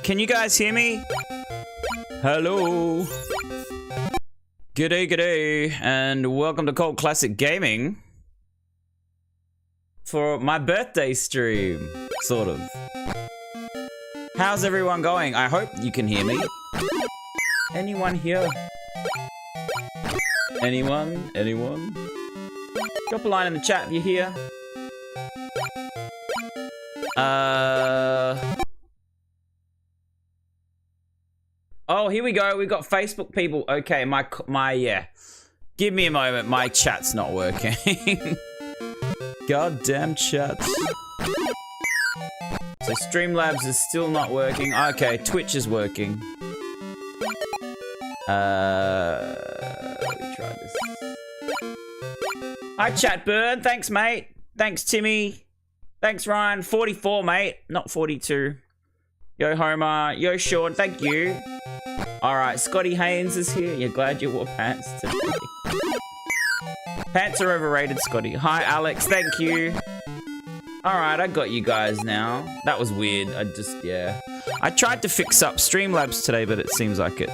Can you guys hear me? Hello. G'day, g'day, and welcome to Cult Classic Gaming for my birthday stream, sort of. How's everyone going? I hope you can hear me. Anyone here? Anyone? Anyone? Drop a line in the chat if you're here. Oh, here we go. We've got Facebook people. Okay, yeah. Give me a moment. My chat's not working. Goddamn chat. So Streamlabs is still not working. Okay, Twitch is working. Let me try this. Hi, Chatbird. Thanks, mate. Thanks, Timmy. Thanks, Ryan. 44, mate. Not 42. Yo, Homer. Yo, Sean. Thank you. All right, Scotty Haynes is here. You're glad you wore pants today. Pants are overrated, Scotty. Hi, Alex. Thank you. All right, I got you guys now. That was weird. Yeah. I tried to fix up Streamlabs today, but it seems like it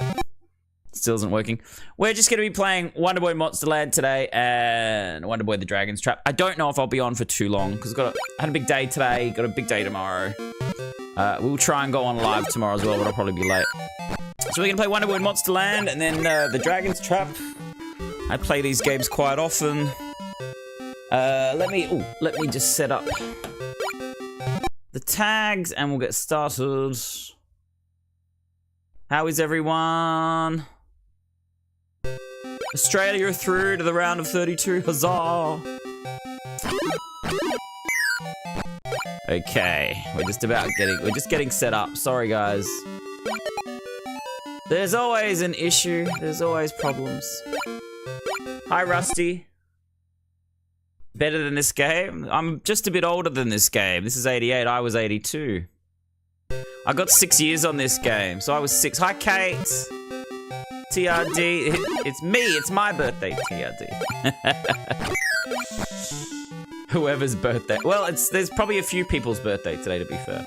still isn't working. We're just going to be playing Wonder Boy Monsterland today and Wonder Boy the Dragon's Trap. I don't know if I'll be on for too long because I had a big day today, got a big day tomorrow. We'll try and go on live tomorrow as well, but I'll probably be late. So we're going to play Wonder Boy Monsterland and then the Dragon's Trap. I play these games quite often. Let me just set up the tags and we'll get started. How is everyone? Australia are through to the round of 32. Huzzah! Okay, we're just getting set up. Sorry, guys. There's always an issue. There's always problems. Hi, Rusty. Better than this game? I'm just a bit older than this game. This is 88. I was 82. I got 6 years on this game, so I was 6. Hi, Kate. TRD. It's me. It's my birthday, TRD. Whoever's birthday. Well, there's probably a few people's birthday today, to be fair.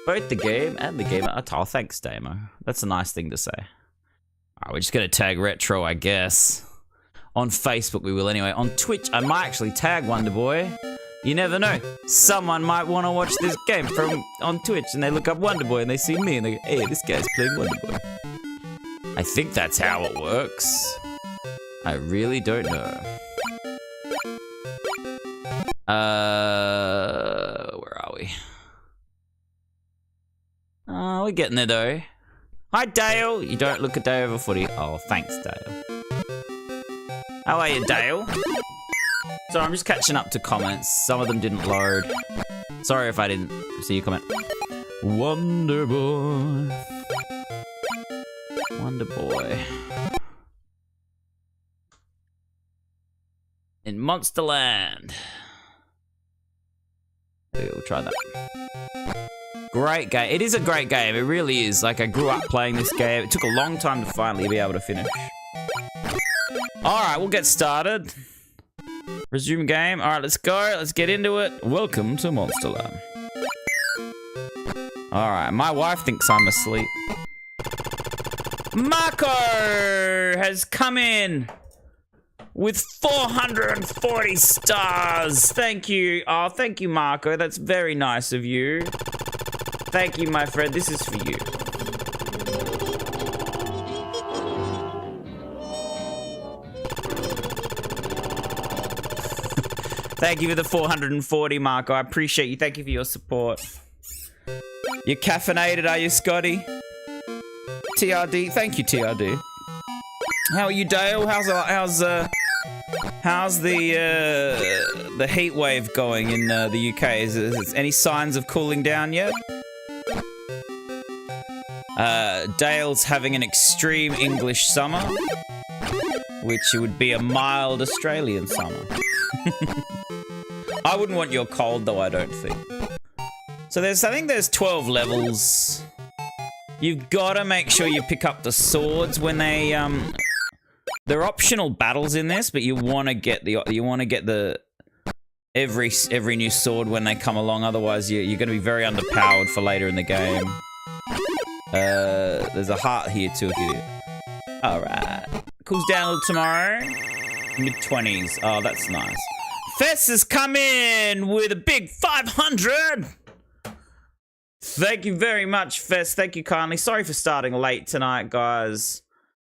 Both the game and the gamer. Oh, thanks, Damo. That's a nice thing to say. Alright, we're just gonna tag Retro, I guess. On Facebook, we will anyway. On Twitch, I might actually tag Wonder Boy. You never know. Someone might want to watch this game on Twitch, and they look up Wonder Boy, and they see me, and they go, hey, this guy's playing Wonder Boy. I think that's how it works. I really don't know. Where are we? We're getting there, though. Hi, Dale. You don't look a day over footy. Oh, thanks, Dale. How are you, Dale? So I'm just catching up to comments. Some of them didn't load. Sorry if I didn't see your comment. Wonder Boy. Wonder Boy. In Monsterland. We'll try that. Great game. It is a great game. It really is. Like, I grew up playing this game. It took a long time to finally be able to finish. Alright, we'll get started. Resume game. Alright, let's go. Let's get into it. Welcome to Monsterland. Alright, my wife thinks I'm asleep. Marco has come in with 440 stars. Thank you. Oh, thank you, Marco. That's very nice of you. Thank you, my friend. This is for you. Thank you for the 440, Marco. I appreciate you. Thank you for your support. You're caffeinated, are you, Scotty? TRD. Thank you, TRD. How are you, Dale? How's the heat wave going in the UK? Is any signs of cooling down yet? Dale's having an extreme English summer, which would be a mild Australian summer. I wouldn't want your cold, though, I don't think. So I think there's 12 levels. You've got to make sure you pick up the swords when they There are optional battles in this, but you want to get the every new sword when they come along. Otherwise, you're going to be very underpowered for later in the game. There's a heart here too if you do. All right, cools down a little tomorrow. Mid-20s. Oh, that's nice. Fess has come in with a big 500. Thank you very much, Fess. Thank you kindly. Sorry for starting late tonight, guys.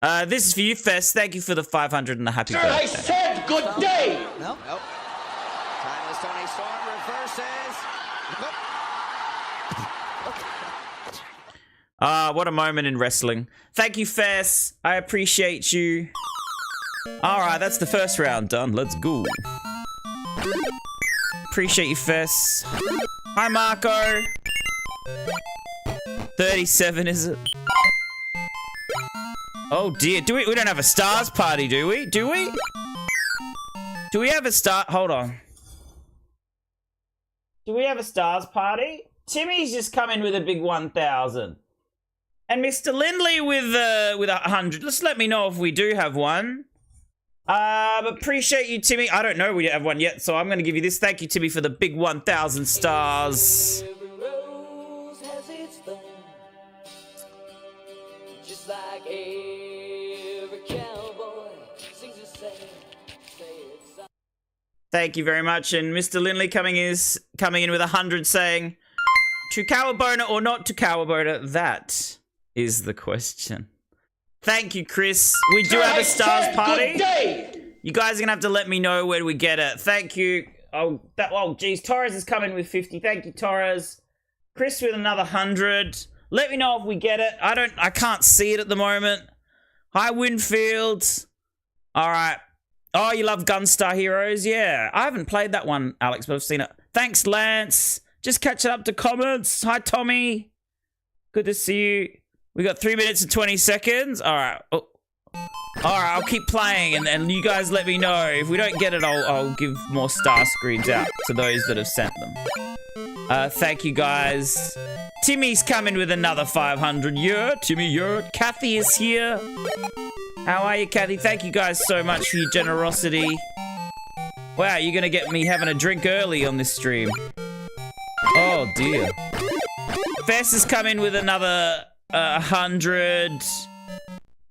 This is for you, Fess. Thank you for the 500 and the happy birthday. I said good day. Nope. Timeless Tony Storm reverses. What a moment in wrestling. Thank you, Fess. I appreciate you. All right, that's the first round done. Let's go. Appreciate you, Fess. Hi, Marco. 37, is it? Oh dear, we don't have a stars party, do we? Do we? Do we have a star? Hold on. Do we have a stars party? Timmy's just come in with a big 1,000. And Mr. Lindley with 100. Just let me know if we do have one. But appreciate you, Timmy. I don't know we don't have one yet, so I'm going to give you this. Thank you, Timmy, for the big 1,000 stars. Thank you very much. And Mr. Lindley coming in with 100 saying, to Cowabona or not to Cowabona? That is the question. Thank you, Chris. We do have a stars party. You guys are going to have to let me know where we get it. Thank you. Oh, geez. Torres is coming with 50. Thank you, Torres. Chris with another 100. Let me know if we get it. I can't see it at the moment. Hi, Winfield. All right. Oh, you love Gunstar Heroes? Yeah. I haven't played that one, Alex, but I've seen it. Thanks, Lance. Just catching up to comments. Hi, Tommy. Good to see you. We got 3 minutes and 20 seconds. All right. Oh. All right, I'll keep playing, and you guys let me know. If we don't get it, I'll give more star screens out to those that have sent them. Thank you, guys. Timmy's coming with another 500. Yeah, Timmy, yeah. Kathy is here. How are you, Kathy? Thank you guys so much for your generosity. Wow, you're going to get me having a drink early on this stream. Oh, dear. Fess has come in with another 100.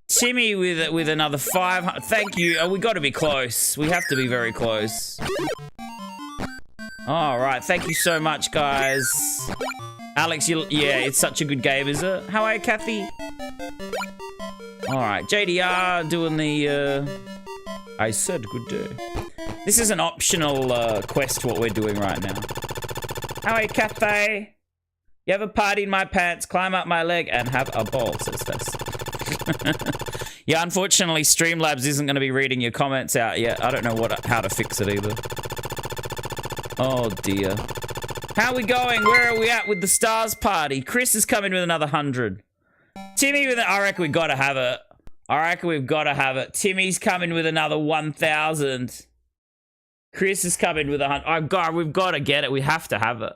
Timmy with another 500. Thank you. Oh, we got to be close. We have to be very close. All right. Thank you so much, guys. Alex, yeah, it's such a good game, is it? How are you, Kathy? All right. JDR doing the... I said good day. This is an optional quest, what we're doing right now. How are you, Kathy? You have a party in my pants, climb up my leg, and have a ball, says Fess. Yeah, unfortunately, Streamlabs isn't going to be reading your comments out yet. I don't know how to fix it either. Oh, dear. How are we going? Where are we at with the stars party? Chris is coming with another 100. Timmy with I reckon we've got to have it. I reckon we've got to have it. Timmy's coming with another 1,000. Chris is coming with 100. Oh, God, we've got to get it. We have to have it.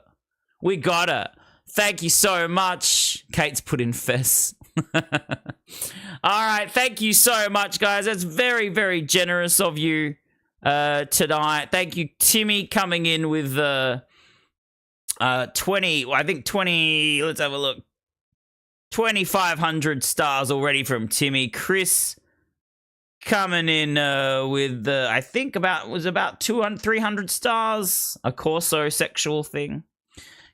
We got it. Thank you so much. Kate's put in Fess. All right. Thank you so much, guys. That's very, very generous of you tonight. Thank you, Timmy, coming in with 20. I think 20. Let's have a look. 2,500 stars already from Timmy. Chris coming in with I think about 200, 300 stars. A Corso sexual thing,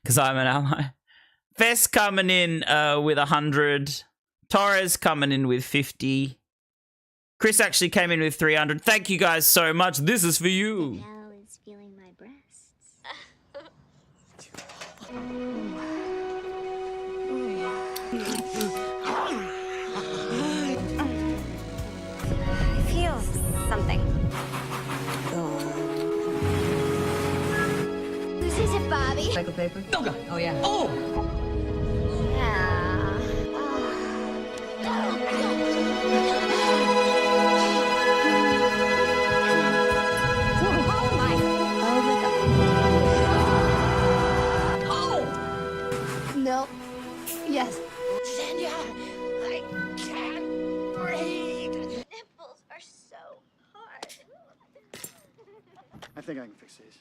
because I'm an ally. Fess coming in with 100. Torres coming in with 50. Chris actually came in with 300. Thank you guys so much. This is for you. Al is feeling my breasts. I feel something. Whose is it, Bobby? Cycle paper? Oh, yeah. Oh! Yeah. Oh my. Oh. No. Yes. Xenia, I can't breathe. Nipples are think I can fix these.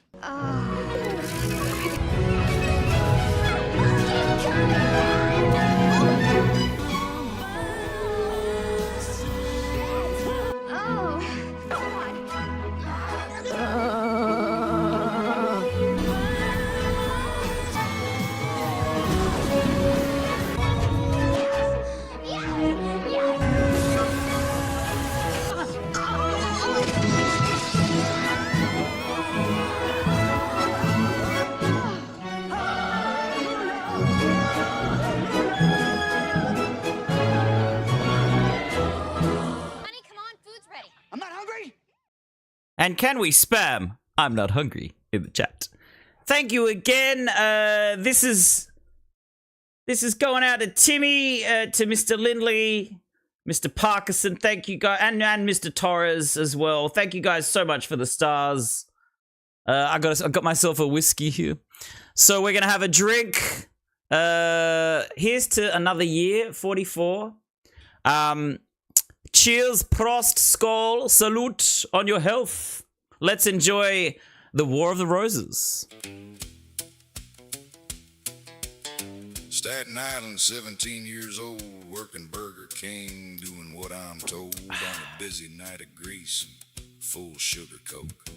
Honey, come on, food's ready. I'm not hungry. And can we spam "I'm not hungry" in the chat? Thank you again. This is going out to Timmy, to Mr. Lindley, Mr. Parkinson. Thank you guys, and Mr. Torres as well. Thank you guys so much for the stars. I got myself a whiskey here, so we're gonna have a drink. Here's to another year, 44. Cheers, Prost, Skål, Salute on your health. Let's enjoy the War of the Roses. Staten Island, 17 years old, working Burger King, doing what I'm told on a busy night of grease and full sugar coke.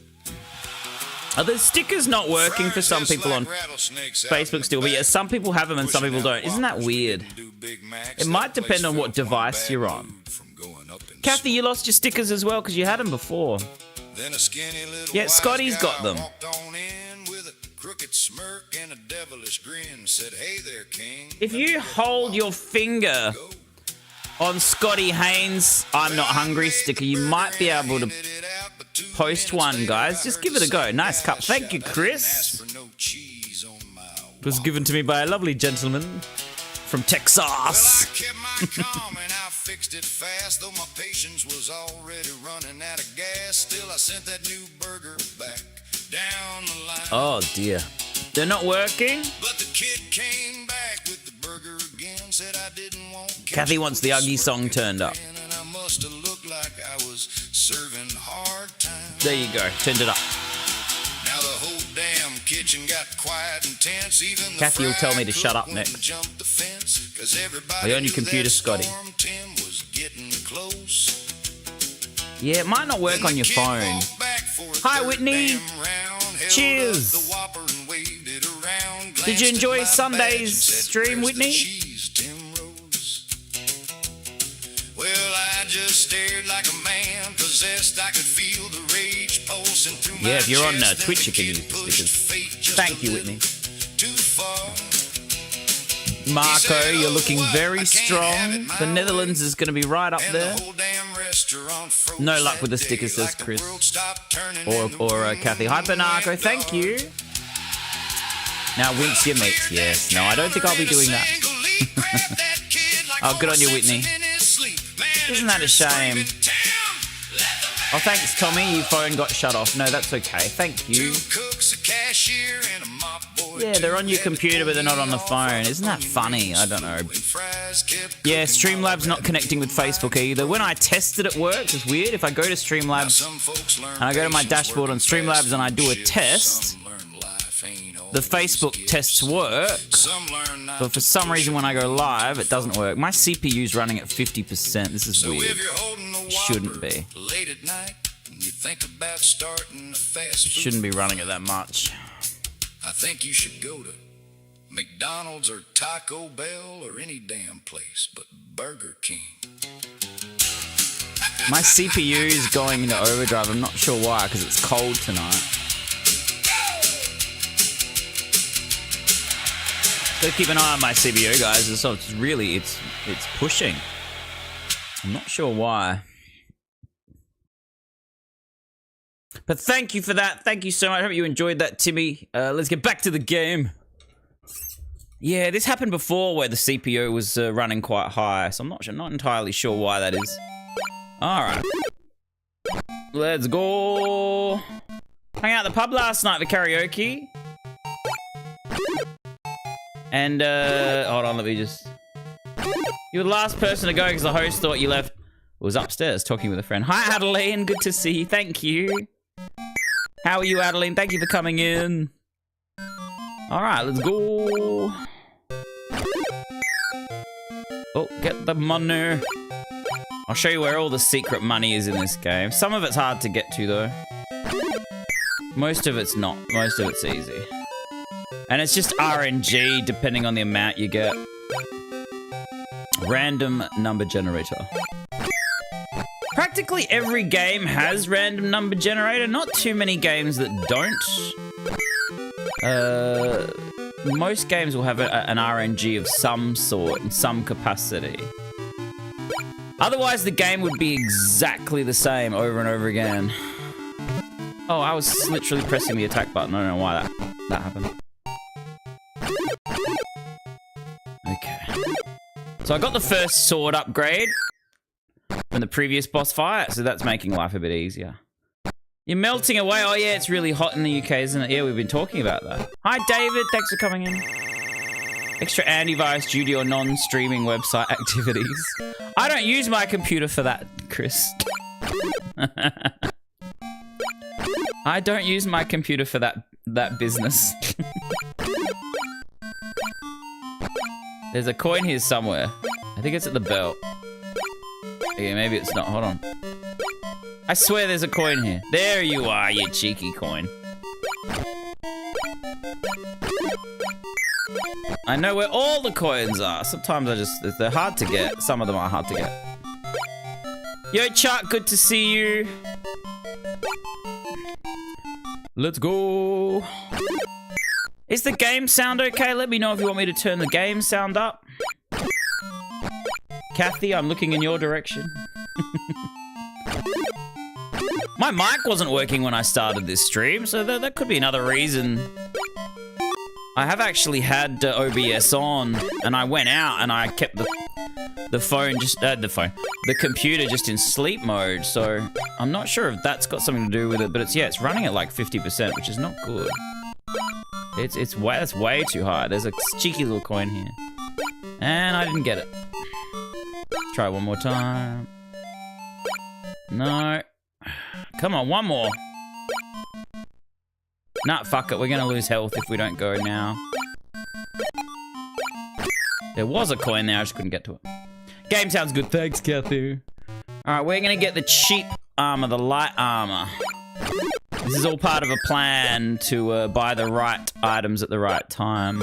Are the stickers not working for some people on Facebook still? But yeah, some people have them and some people don't. Isn't that weird? It might depend on what device you're on. Kathy, you lost your stickers as well because you had them before. Yeah, Scotty's got them. If you hold your finger on Scotty Haynes' "I'm not hungry" sticker, you might be able to post one, guys. Just give it a go. Nice cup. Thank you, Chris. It was given to me by a lovely gentleman from Texas. Fixed it fast, though my patience was already running out of gas. Still, I sent that new burger back down the line. Oh dear, they're not working. But the kid came back with the burger again. Said I didn't want. Kathy wants the Uggy song turned up. And I must have looked like I was serving hard time. There you go, turned it up. Now the whole damn kitchen got quiet and tense. Even Kathy will tell me to shut up next. Are on your computer, Scotty? Yeah, it might not work on your phone. Hi, Whitney. Cheers. Did you enjoy Sunday's stream, Whitney? Well, I just stared like a man possessed. I could feel the rage pulsing through my chest. Yeah, if you're on Twitch, you can use the stickers. Thank you, Whitney. Marco, you're looking very strong. The Netherlands is going to be right up there. No luck with the stickers, says Chris. Or Kathy. Hi, Bernardo, thank you. Now, winks your mates. Yes. No, I don't think I'll be doing that. Oh, good on you, Whitney. Isn't that a shame? Oh, thanks, Tommy. Your phone got shut off. No, that's okay. Thank you. Yeah, they're on your computer, but they're not on the phone. Isn't that funny? I don't know. Yeah, Streamlabs not connecting with Facebook either. When I tested it worked. It's weird. If I go to Streamlabs and I go to my dashboard on Streamlabs and I do a test, the Facebook tests work, but for some reason when I go live, it doesn't work. My CPU's running at 50%. This is weird. Shouldn't be. It shouldn't be running at that much. I think you should go to McDonald's or Taco Bell or any damn place but Burger King. My CPU is going into overdrive. I'm not sure why, because it's cold tonight. Gotta keep an eye on my CPU, guys. So it's really, it's pushing. I'm not sure why. But thank you for that. Thank you so much. I hope you enjoyed that, Timmy. Let's get back to the game. Yeah, this happened before where the CPU was running quite high, so I'm not entirely sure why that is. All right. Let's go. Hang out at the pub last night for karaoke. And, hold on, let me just... You were the last person to go because the host thought you left. Was upstairs talking with a friend. Hi, Adeline. Good to see you. Thank you. How are you, Adeline? Thank you for coming in. All right, let's go. Oh, get the money. I'll show you where all the secret money is in this game. Some of it's hard to get to, though. Most of it's not. Most of it's easy. And it's just RNG, depending on the amount you get. Random number generator. Practically every game has random number generator. Not too many games that don't. Most games will have an RNG of some sort, in some capacity. Otherwise, the game would be exactly the same over and over again. Oh, I was literally pressing the attack button. I don't know why that happened. Okay. So I got the first sword upgrade from the previous boss fight, so that's making life a bit easier. You're melting away. Oh, yeah, it's really hot in the UK, isn't it? Yeah, we've been talking about that. Hi, David. Thanks for coming in. Extra antivirus due to your non-streaming website activities. I don't use my computer for that, Chris. I don't use my computer for that business. There's a coin here somewhere. I think it's at the belt. Okay, maybe it's not. Hold on. I swear there's a coin here. There you are, you cheeky coin. I know where all the coins are. Sometimes they're hard to get. Some of them are hard to get. Yo, Chuck, good to see you. Let's go. Is the game sound okay? Let me know if you want me to turn the game sound up. Kathy, I'm looking in your direction. My mic wasn't working when I started this stream, so that could be another reason. I have actually had OBS on, and I went out and I kept the computer just in sleep mode, so I'm not sure if that's got something to do with it, but it's running at like 50%, which is not good. That's way too high. There's a cheeky little coin here. And I didn't get it. Let's try one more time. No. Come on, one more. Nah, fuck it. We're gonna lose health if we don't go now. There was a coin there, I just couldn't get to it. Game sounds good. Thanks, Kathy. Alright, we're gonna get the cheap armor, the light armor. This is all part of a plan to buy the right items at the right time.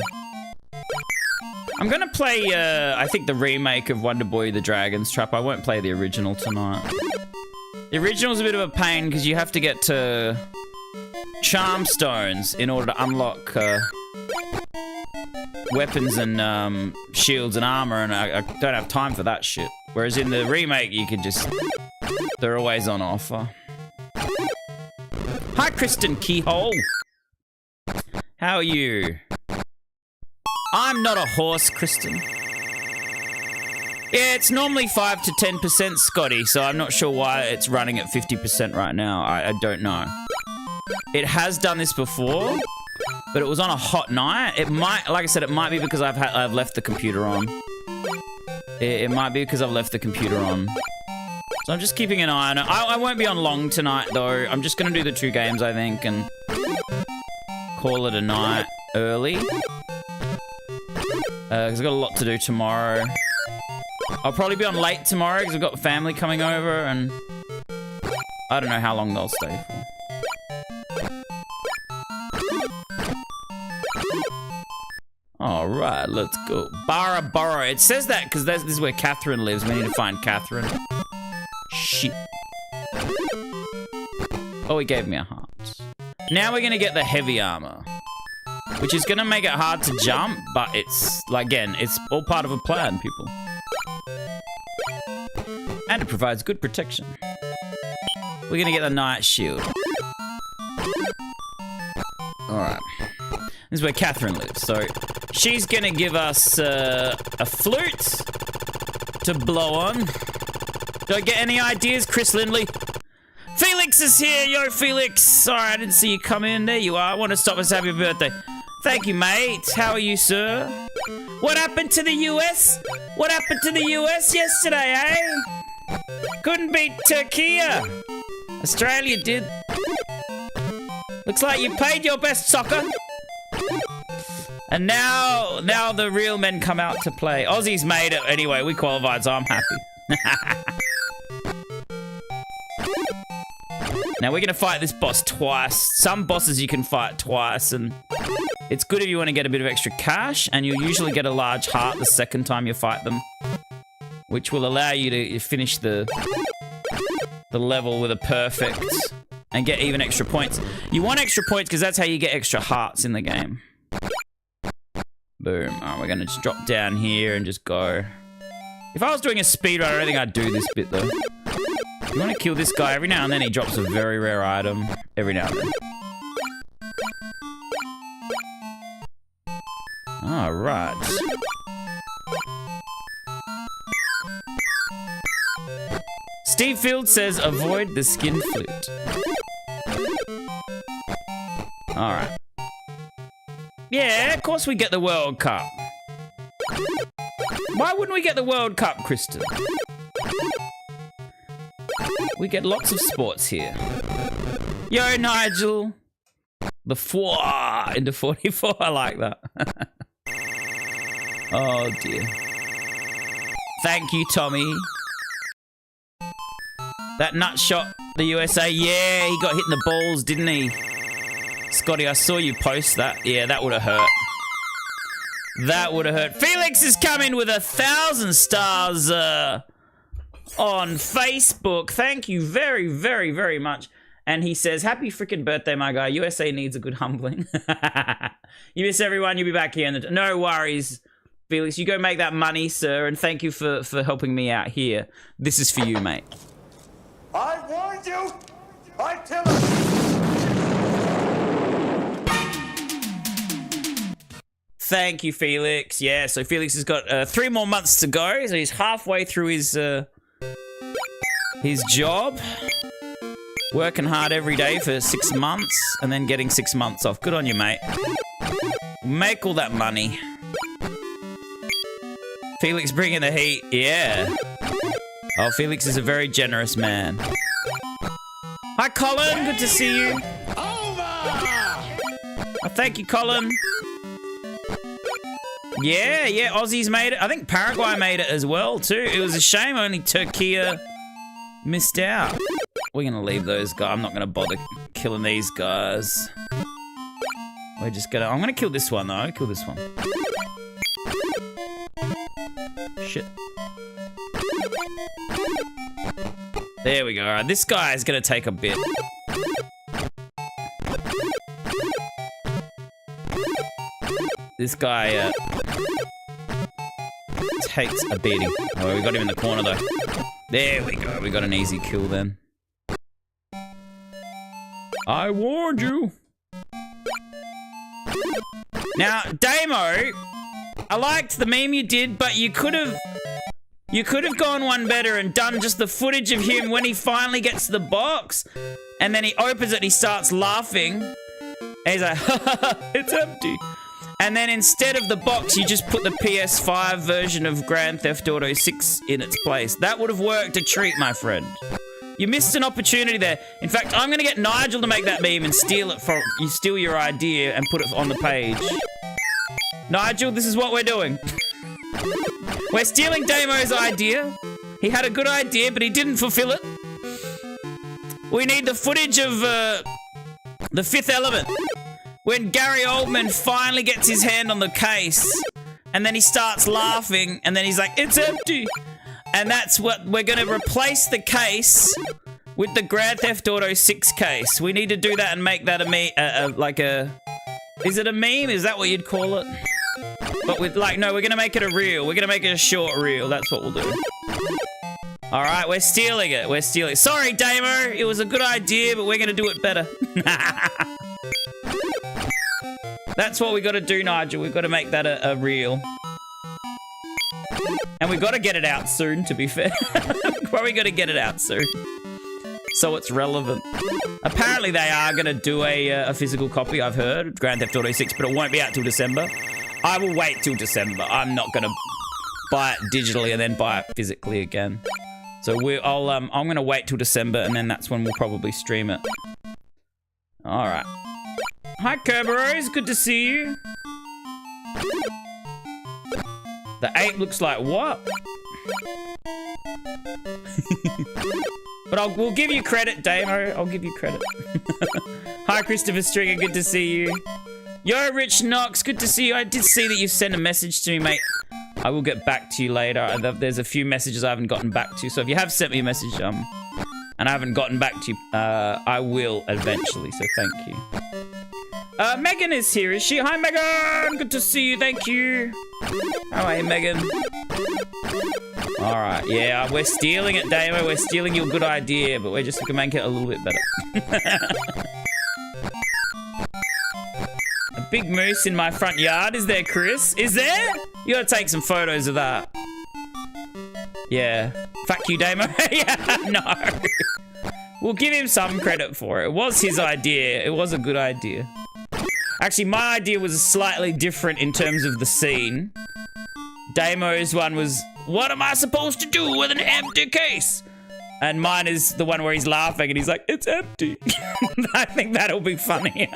I'm gonna play, I think, the remake of Wonder Boy the Dragon's Trap. I won't play the original tonight. The original's a bit of a pain because you have to get to charm stones in order to unlock weapons and shields and armor, and I don't have time for that shit. Whereas in the remake, you can just... they're always on offer. Hi, Kristen Keyhole. How are you? I'm not a horse, Kristen. Yeah, it's normally 5 to 10%, Scotty, so I'm not sure why it's running at 50% right now. I don't know. It has done this before, but it was on a hot night. It might, like I said, it might be because I've left the computer on. It might be because I've left the computer on. So I'm just keeping an eye on it. I won't be on long tonight, though. I'm just going to do the 2 games, I think, and call it a night early. Because I've got a lot to do tomorrow. I'll probably be on late tomorrow because I've got family coming over, and I don't know how long they'll stay for. Alright, let's go. Barra. It says that because this is where Catherine lives. We need to find Catherine. Shit. Oh, he gave me a heart. Now we're going to get the heavy armor, which is going to make it hard to jump, but it's, like, again, it's all part of a plan, people. And it provides good protection. We're going to get the Night Shield. Alright. This is where Catherine lives, so she's going to give us a flute to blow on. Do I get any ideas, Chris Lindley? Felix is here! Yo, Felix! Sorry, I didn't see you come in. There you are. I want to stop us happy birthday. Thank you, mate. How are you, sir? What happened to the US? What happened to the US yesterday, eh? Couldn't beat Turkey. Australia did. Looks like you paid your best, soccer. And now the real men come out to play. Aussies made it anyway. We qualified, so I'm happy. Now we're gonna fight this boss twice. Some bosses you can fight twice, and it's good if you want to get a bit of extra cash, and you'll usually get a large heart the second time you fight them, which will allow you to finish the level with a perfect and get even extra points. You want extra points because that's how you get extra hearts in the game. Boom. All right, we're gonna just drop down here and just go. If I was doing a speedrun, I don't think I'd do this bit though. You want to kill this guy every now and then. He drops a very rare item every now and then. All right. Steve Field says, avoid the skin flute. All right. Yeah, of course we get the World Cup. Why wouldn't we get the World Cup, Kristen? We get lots of sports here. Yo, Nigel. The 4 into 44. I like that. Oh, dear. Thank you, Tommy. That nut shot the USA. Yeah, he got hit in the balls, didn't he? Scotty, I saw you post that. Yeah, that would have hurt. That would have hurt. Felix is coming with 1,000 stars on Facebook. Thank you very, very, very much. And he says, happy freaking birthday, my guy. USA needs a good humbling. You miss everyone. You'll be back here. No worries, Felix. You go make that money, sir. And thank you for helping me out here. This is for you, mate. I warned you! I tell you! Thank you, Felix. Yeah, so Felix has got 3 more months to go. So he's halfway through his job. Working hard every day for 6 months and then getting 6 months off. Good on you, mate. Make all that money. Felix bringing the heat. Yeah. Oh, Felix is a very generous man. Hi, Colin. Good to see you. Oh, thank you, Colin. Yeah, Aussies made it. I think Paraguay made it as well, too. It was a shame only Turkey missed out. We're going to leave those guys. I'm not going to bother killing these guys. We're just going to... I'm going to kill this one, though. Kill this one. Shit. There we go. All right, this guy is going to take a bit. This guy takes a beating. Oh, we got him in the corner, though. There we go. We got an easy kill then. I warned you. Now, Damo, I liked the meme you did, but you could have gone one better and done just the footage of him when he finally gets to the box, and then he opens it and he starts laughing. And he's like, it's empty. And then instead of the box, you just put the PS5 version of Grand Theft Auto 6 in its place. That would have worked a treat, my friend. You missed an opportunity there. In fact, I'm going to get Nigel to make that meme and steal your idea and put it on the page. Nigel, this is what we're doing. We're stealing Damo's idea. He had a good idea, but he didn't fulfill it. We need the footage of The Fifth Element. When Gary Oldman finally gets his hand on the case, and then he starts laughing, and then he's like, it's empty. And that's what we're going to replace the case with the Grand Theft Auto 6 case. We need to do that and make that is it a meme? Is that what you'd call it? But with no, we're going to make it a reel. We're going to make it a short reel. That's what we'll do. All right, we're stealing it. We're stealing it. Sorry, Damo. It was a good idea, but we're going to do it better. That's what we got to do, Nigel. We've got to make that a reel. And we've got to get it out soon, to be fair. Probably got to get it out soon. So it's relevant. Apparently they are going to do a physical copy, I've heard, Grand Theft Auto 6, but it won't be out till December. I will wait till December. I'm not going to buy it digitally and then buy it physically again. So I'm going to wait till December, and then that's when we'll probably stream it. All right. Hi, Kerberos. Good to see you. The ape looks like what? But we'll give you credit, Damo. I'll give you credit. Hi, Christopher Stringer. Good to see you. Yo, Rich Knox. Good to see you. I did see that you sent a message to me, mate. I will get back to you later. There's a few messages I haven't gotten back to. So if you have sent me a message, and I haven't gotten back to you, I will eventually. So thank you. Megan is here, is she? Hi, Megan. Good to see you. Thank you. How are you, Megan? All right. Yeah, we're stealing it, Damo. We're stealing your good idea, but we can make it a little bit better. A big moose in my front yard. Is there, Chris? Is there? You gotta take some photos of that. Yeah. Fuck you, Damo. Yeah, no. We'll give him some credit for it. It was his idea. It was a good idea. Actually, my idea was slightly different in terms of the scene. Damo's one was, what am I supposed to do with an empty case? And mine is the one where he's laughing and he's like, it's empty. I think that'll be funny.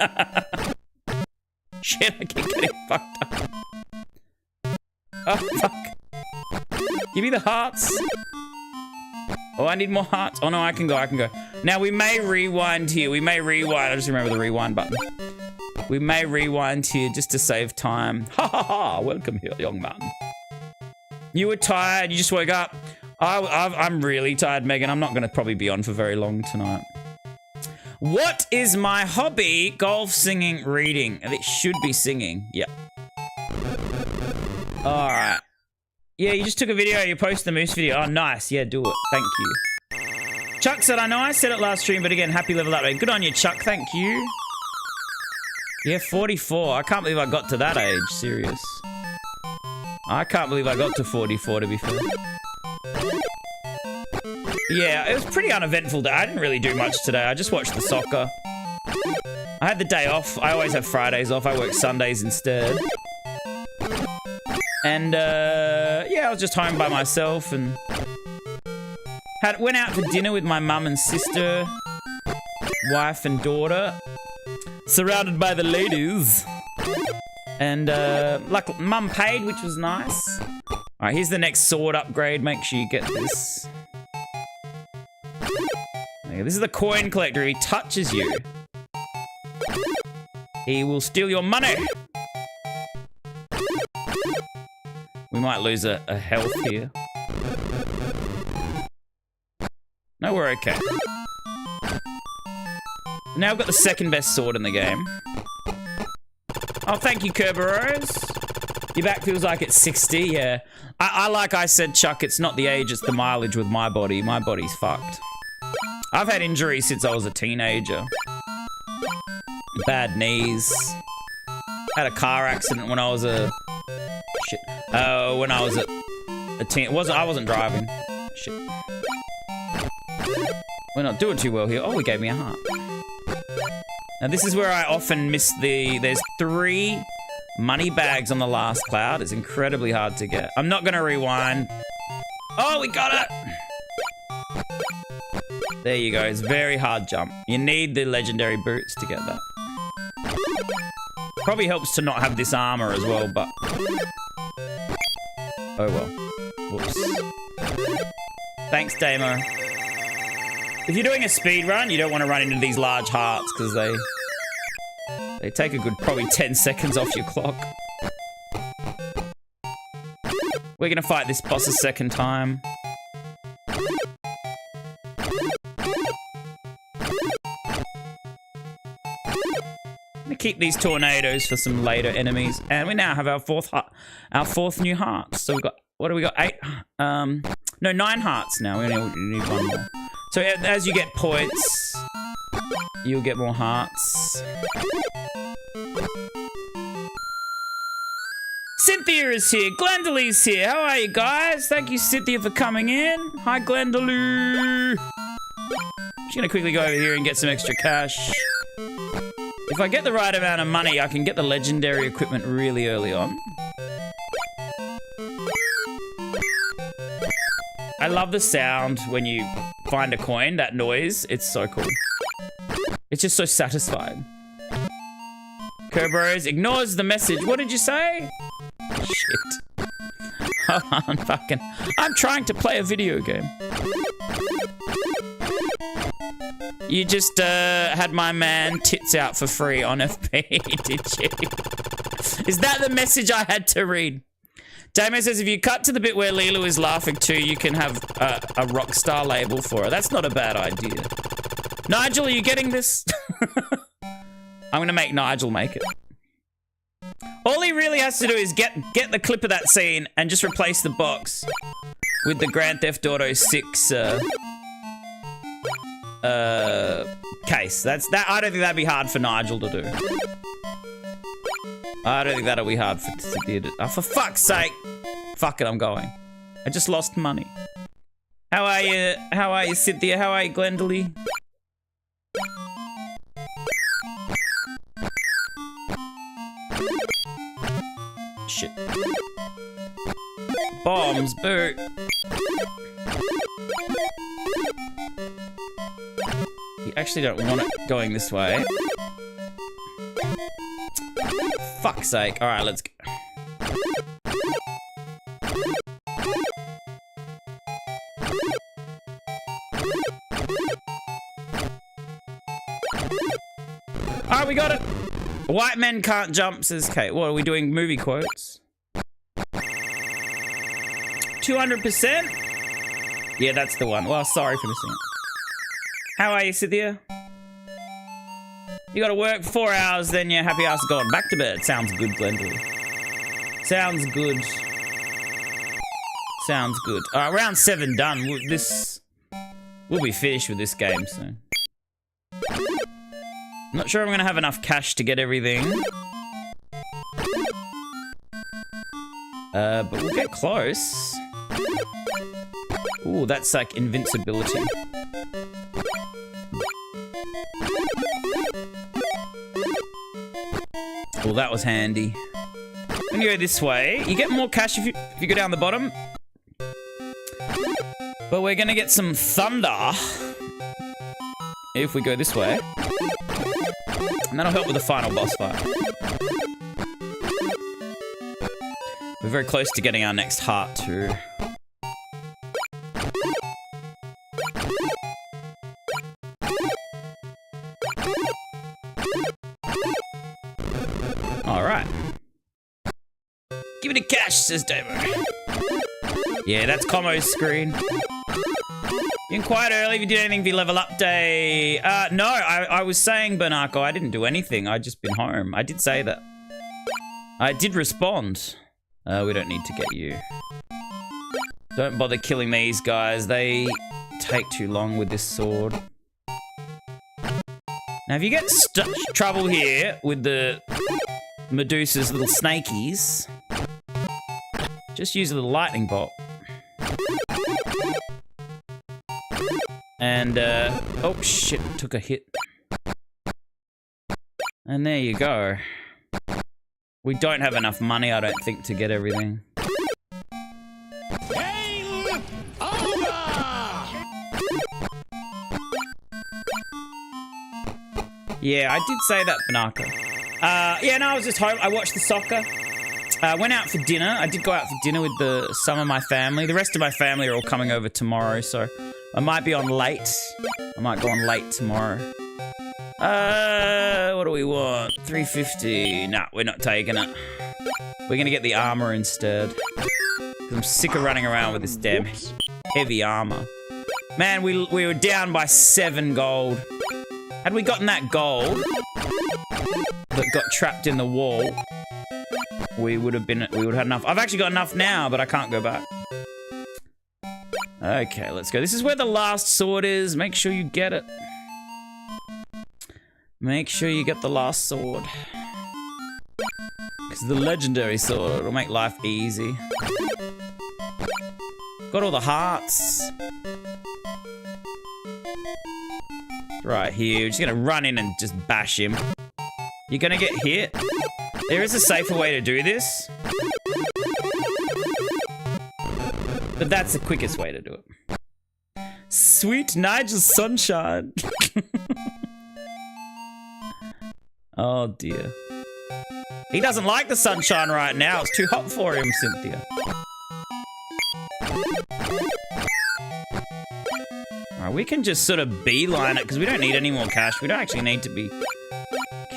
Shit, I keep getting fucked up. Oh, fuck. Give me the hearts. Oh, I need more hearts. Oh, no, I can go. Now, we may rewind here. I just remember the rewind button. We may rewind here just to save time. Ha ha ha! Welcome here, young man. You were tired. You just woke up. I'm really tired, Megan. I'm not going to probably be on for very long tonight. What is my hobby? Golf, singing, reading. It should be singing. Yep. All right. Yeah, you just took a video. You posted the moose video. Oh, nice. Yeah, do it. Thank you. Chuck said, I know I said it last stream, but again, happy level up. Good on you, Chuck. Thank you. Yeah, 44. I can't believe I got to that age. Serious. I can't believe I got to 44, to be fair. Yeah, it was pretty uneventful day. I didn't really do much today. I just watched the soccer. I had the day off. I always have Fridays off. I work Sundays instead. And, yeah, I was just home by myself and went out for dinner with my mum and sister, wife and daughter. Surrounded by the ladies. And, like, mum paid, which was nice. Alright, here's the next sword upgrade. Make sure you get this. Okay, this is the coin collector. He touches you. He will steal your money. We might lose a health here. No, we're okay. Now I've got the second best sword in the game. Oh, thank you, Kerberos. Your back feels like it's 60, yeah. Like I said, Chuck, it's not the age, it's the mileage with my body. My body's fucked. I've had injuries since I was a teenager. Bad knees. Had a car accident when I was a... Shit. Oh, when I was a teen... I wasn't driving. Shit. We're not doing too well here. Oh, he gave me a heart. Now, this is where I often miss there's 3 money bags on the last cloud. It's incredibly hard to get. I'm not going to rewind. Oh, we got it! There you go. It's a very hard jump. You need the legendary boots to get that. Probably helps to not have this armor as well, but... Oh, well. Whoops. Thanks, Damo. If you're doing a speed run, you don't want to run into these large hearts because they take a good probably 10 seconds off your clock. We're going to fight this boss a second time. I'm going to keep these tornadoes for some later enemies. And we now have our fourth new heart. So we've got, what do we got? 8? No, 9 hearts now. We only need 1 more. So as you get points, you'll get more hearts. Cynthia is here. Glendalue's here. How are you guys? Thank you, Cynthia, for coming in. Hi, Glendalue. Just gonna quickly go over here and get some extra cash. If I get the right amount of money, I can get the legendary equipment really early on. I love the sound when you find a coin, that noise. It's so cool. It's just so satisfying. Kerberos ignores the message. What did you say? Shit. Hold on, fucking. I'm trying to play a video game. You just had my man tits out for free on FP, did you? Is that the message I had to read? Damo says if you cut to the bit where Leela is laughing too, you can have a Rockstar label for her. That's not a bad idea. Nigel, are you getting this? I'm gonna make Nigel make it. All he really has to do is get the clip of that scene and just replace the box with the Grand Theft Auto 6 case. That I don't think that'd be hard for Nigel to do. I don't think that'll be hard for Cynthia to... Oh, for fuck's sake! Fuck it, I'm going. I just lost money. How are you? How are you, Cynthia? How are you, Glendolly? Shit. Bombs, boo. You actually don't want it going this way. Fuck's sake. Alright, let's go. Alright, we got it. White men can't jump, says Kate. What, are we doing movie quotes? 200%? Yeah, that's the one. Well, sorry for missing it. How are you, Cynthia? You gotta work 4 hours, then your happy ass gone. Back to bed. Sounds good, Glendale. Sounds good. Sounds good. Alright, round 7 done. We'll be finished with this game soon. Not sure I'm gonna have enough cash to get everything. But we'll get close. Ooh, that's like invincibility. Well, that was handy. When you go this way, you get more cash if you go down the bottom. But we're gonna get some thunder if we go this way. And that'll help with the final boss fight. We're very close to getting our next heart too. Alright. Give me the cash, says Damo. Yeah, that's Como's screen. You're quite early. If you did anything for your level up day. No, I was saying, Bernarco, I didn't do anything. I just been home. I did say that. I did respond. We don't need to get you. Don't bother killing these guys. They take too long with this sword. Now, if you get trouble here with the Medusa's little snakies, just use a little lightning bolt. And, oh shit, took a hit. And there you go. We don't have enough money, I don't think, to get everything. Game over! Yeah, I did say that, Banaka. Yeah, no, I was just home. I watched the soccer. Went out for dinner. I did go out for dinner with some of my family. The rest of my family are all coming over tomorrow, so I might be on late. I might go on late tomorrow. What do we want? 350. Nah, we're not taking it. We're gonna get the armor instead. 'Cause I'm sick of running around with this damn heavy armor. Man, we were down by 7 gold. Had we gotten that gold that got trapped in the wall, we would have had enough. I've actually got enough now, but I can't go back. Okay, let's go. This is where the last sword is. Make sure you get it. Make sure you get the last sword. Because the legendary sword, it'll make life easy. Got all the hearts. Right here, we're just gonna run in and just bash him. You're gonna get hit. There is a safer way to do this. But that's the quickest way to do it. Sweet Nigel Sunshine. Oh dear. He doesn't like the sunshine right now. It's too hot for him, Cynthia. Alright, we can just sort of beeline it because we don't need any more cash. We don't actually need to be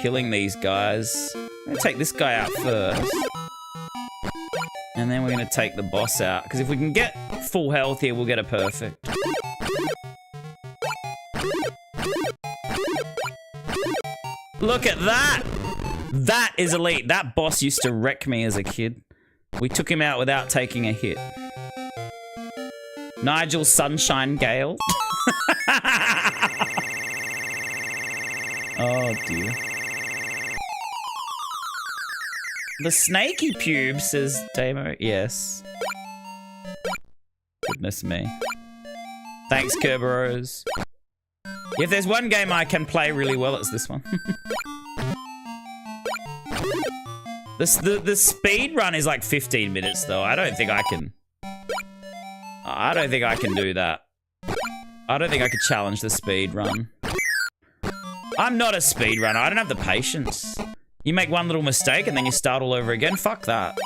killing these guys. I'm gonna take this guy out first. And then we're gonna take the boss out. Because if we can get full health here, we'll get a perfect. Look at that! That is elite. That boss used to wreck me as a kid. We took him out without taking a hit. Nigel Sunshine Gale. Oh dear. The snaky pube, says Damo. Yes. Goodness me. Thanks, Kerberos. If there's one game I can play really well, it's this one. The speed run is like 15 minutes though. I don't think I can do that. I don't think I could challenge the speed run. I'm not a speed runner. I don't have the patience. You make one little mistake and then you start all over again. Fuck that.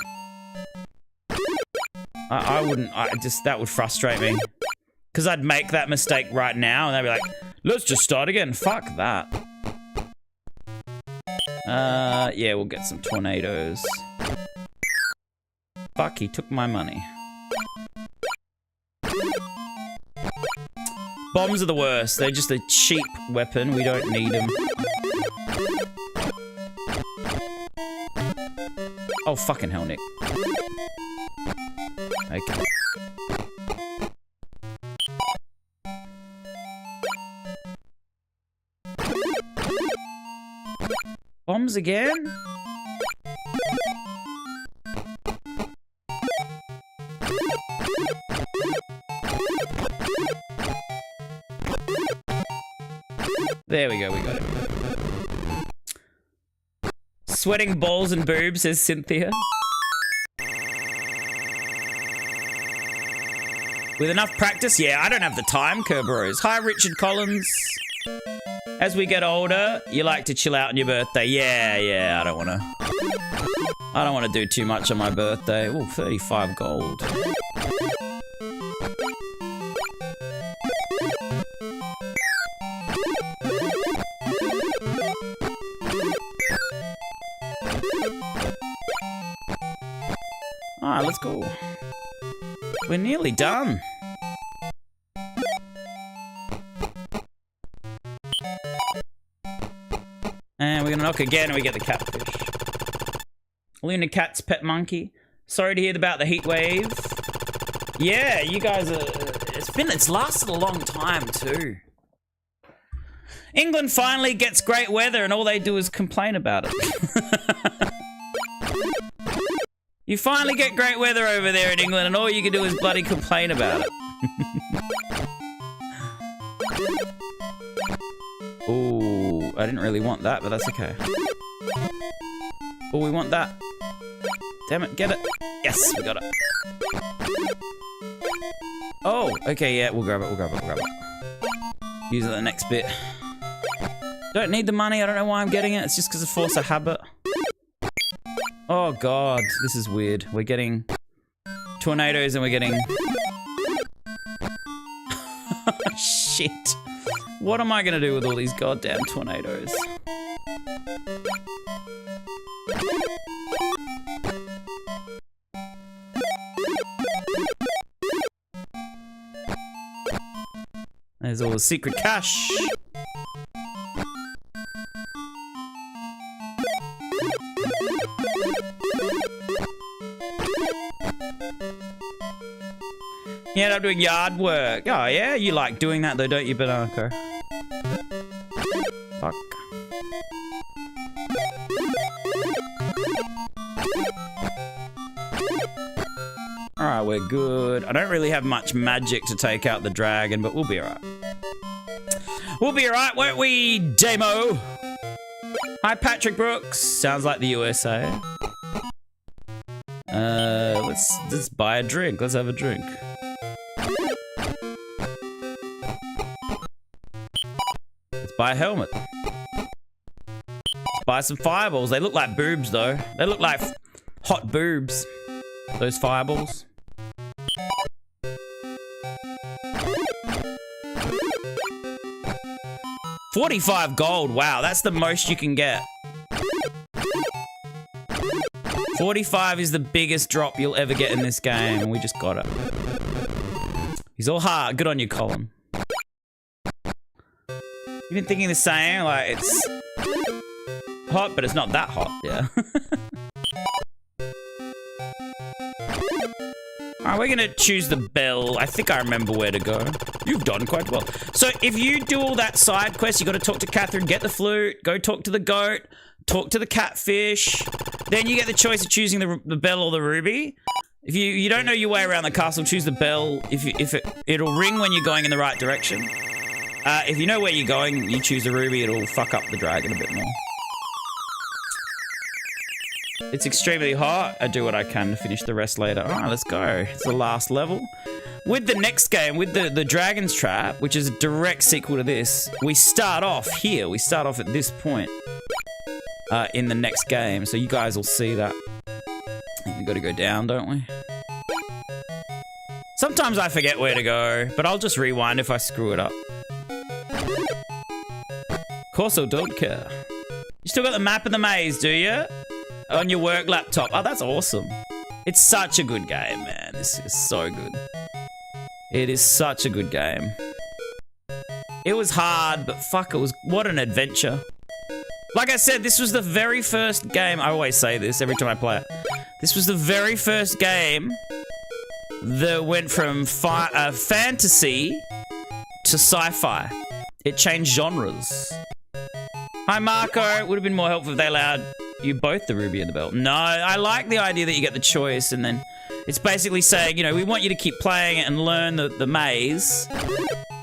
I wouldn't. That would frustrate me. Because I'd make that mistake right now and they'd be like, let's just start again. Fuck that. Yeah, we'll get some tornadoes. Fuck, he took my money. Bombs are the worst. They're just a cheap weapon. We don't need them. Oh, fucking hell, Nick. Okay. Bombs again? There we go, we got it. Sweating balls and boobs, says Cynthia. With enough practice? Yeah, I don't have the time, Kerberos. Hi, Richard Collins. As we get older, you like to chill out on your birthday. Yeah, I don't want to do too much on my birthday. Ooh, 35 gold. Alright, let's go. We're nearly done. And we're gonna knock again and we get the catfish. Luna Cat's pet monkey. Sorry to hear about the heat wave. Yeah, you guys are... It's lasted a long time too. England finally gets great weather and all they do is complain about it. You finally get great weather over there in England and all you can do is bloody complain about it. Ooh, I didn't really want that, but that's okay. Oh, we want that. Damn it, get it. Yes, we got it. Oh, okay, yeah, we'll grab it. Use it the next bit. Don't need the money, I don't know why I'm getting it. It's just because of force of habit. Oh god, this is weird. We're getting tornadoes and we're getting... Shit. What am I gonna do with all these goddamn tornadoes? There's all the secret cash. Yeah, I'm doing yard work. Oh yeah, you like doing that though, don't you, Banako? Fuck. Alright, we're good. I don't really have much magic to take out the dragon, but we'll be alright. We'll be alright, won't we, Damo? Hi, Patrick Brooks. Sounds like the USA. Let's buy a drink. Let's have a drink. Let's buy a helmet. Let's buy some fireballs. They look like boobs, though. They look like hot boobs. Those fireballs. $45 gold. Wow, that's the most you can get. 45 is the biggest drop you'll ever get in this game, and we just got it. He's all hard. Good on you, Colin. You've been thinking the same? Like, it's hot, but it's not that hot. Yeah. Alright, we're gonna choose the bell. I think I remember where to go. You've done quite well. So if you do all that side quest, you gotta talk to Catherine, get the flute, go talk to the goat, talk to the catfish. Then you get the choice of choosing the bell or the ruby. If you don't know your way around the castle, choose the bell. It'll ring when you're going in the right direction. If you know where you're going, you choose the ruby, it'll fuck up the dragon a bit more. It's extremely hot. I do what I can to finish the rest later. Alright, let's go. It's the last level. With the next game, with the Dragon's Trap, which is a direct sequel to this, we start off here. We start off at this point in the next game. So you guys will see that. I think we gotta go down, don't we? Sometimes I forget where to go, but I'll just rewind if I screw it up. Corso don't care. You still got the map of the maze, do you? On your work laptop. Oh, that's awesome. It's such a good game, man. This is so good. It is such a good game. It was hard, but fuck, what an adventure. Like I said, this was the very first game. I always say this every time I play it. This was the very first game that went from fantasy to sci-fi. It changed genres. Hi, Marco. It would have been more helpful if they allowed you both the ruby and the bell. No, I like the idea that you get the choice, and then it's basically saying, you know, we want you to keep playing it and learn the maze.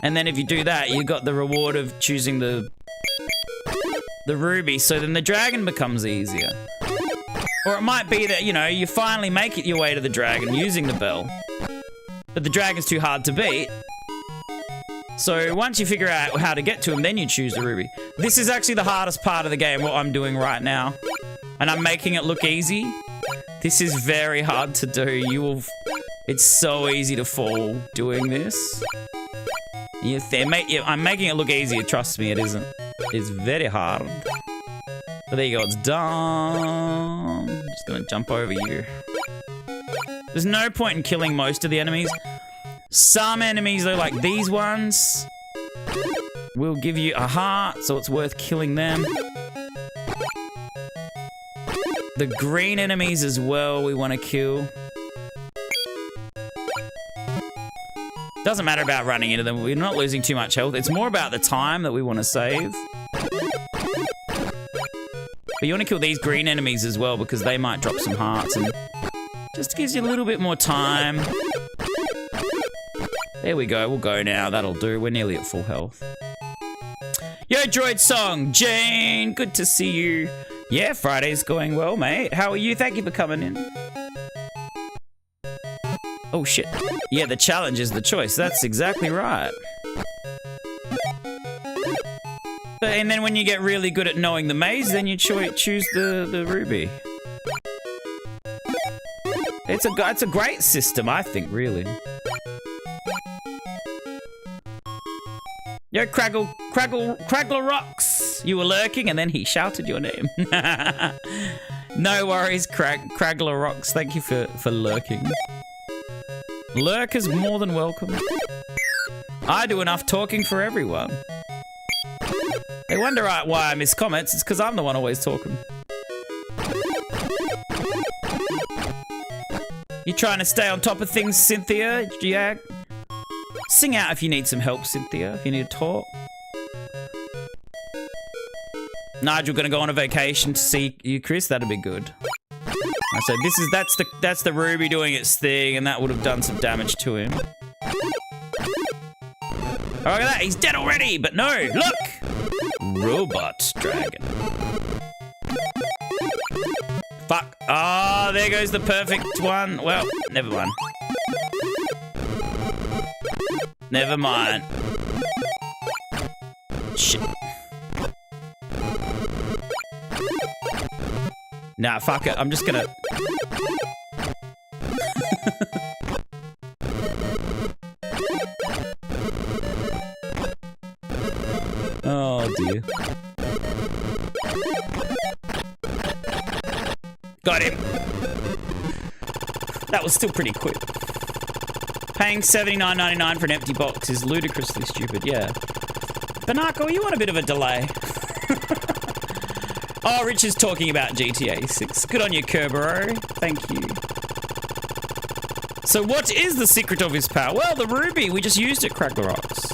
And then if you do that, you got the reward of choosing the ruby, so then the dragon becomes easier. Or it might be that, you know, you finally make it your way to the dragon using the bell, but the dragon's too hard to beat. So once you figure out how to get to him, then you choose the ruby. This is actually the hardest part of the game, what I'm doing right now. And I'm making it look easy. This is very hard to do. It's so easy to fall doing this. I'm making it look easier, trust me, it isn't. It's very hard. But there you go, it's done. I'm just gonna jump over you. There's no point in killing most of the enemies. Some enemies, though, like these ones, will give you a heart, so it's worth killing them. The green enemies as well, we want to kill. Doesn't matter about running into them. We're not losing too much health. It's more about the time that we want to save. But you want to kill these green enemies as well, because they might drop some hearts, and just gives you a little bit more time. There we go. We'll go now. That'll do. We're nearly at full health. Yo, Droid Song. Jane, good to see you. Yeah, Friday's going well, mate. How are you? Thank you for coming in. Oh, shit. Yeah, the challenge is the choice. That's exactly right. And then when you get really good at knowing the maze, then you choose the ruby. It's a great system, I think, really. Yo, Craggler Rocks! You were lurking and then he shouted your name. No worries, Craggler Rocks. Thank you for lurking. Lurk is more than welcome. I do enough talking for everyone. They wonder why I miss comments. It's because I'm the one always talking. You trying to stay on top of things, Cynthia? Yeah. Sing out if you need some help, Cynthia. If you need to talk. Nigel gonna go on a vacation to see you, Chris. That'd be good. So that's the ruby doing its thing, and that would have done some damage to him. Oh, look at that! He's dead already. But no, look, robot dragon. Fuck! Oh, there goes the perfect one. Well, never mind. Never mind. Shit. Nah, fuck it. I'm just gonna... Oh, dear. Got him. That was still pretty quick. Paying $79.99 for an empty box is ludicrously stupid, yeah. Banako, you want a bit of a delay? Oh, Rich is talking about GTA 6. Good on you, Kerbero. Thank you. So what is the secret of his power? Well, the ruby. We just used it, Crack the Rocks.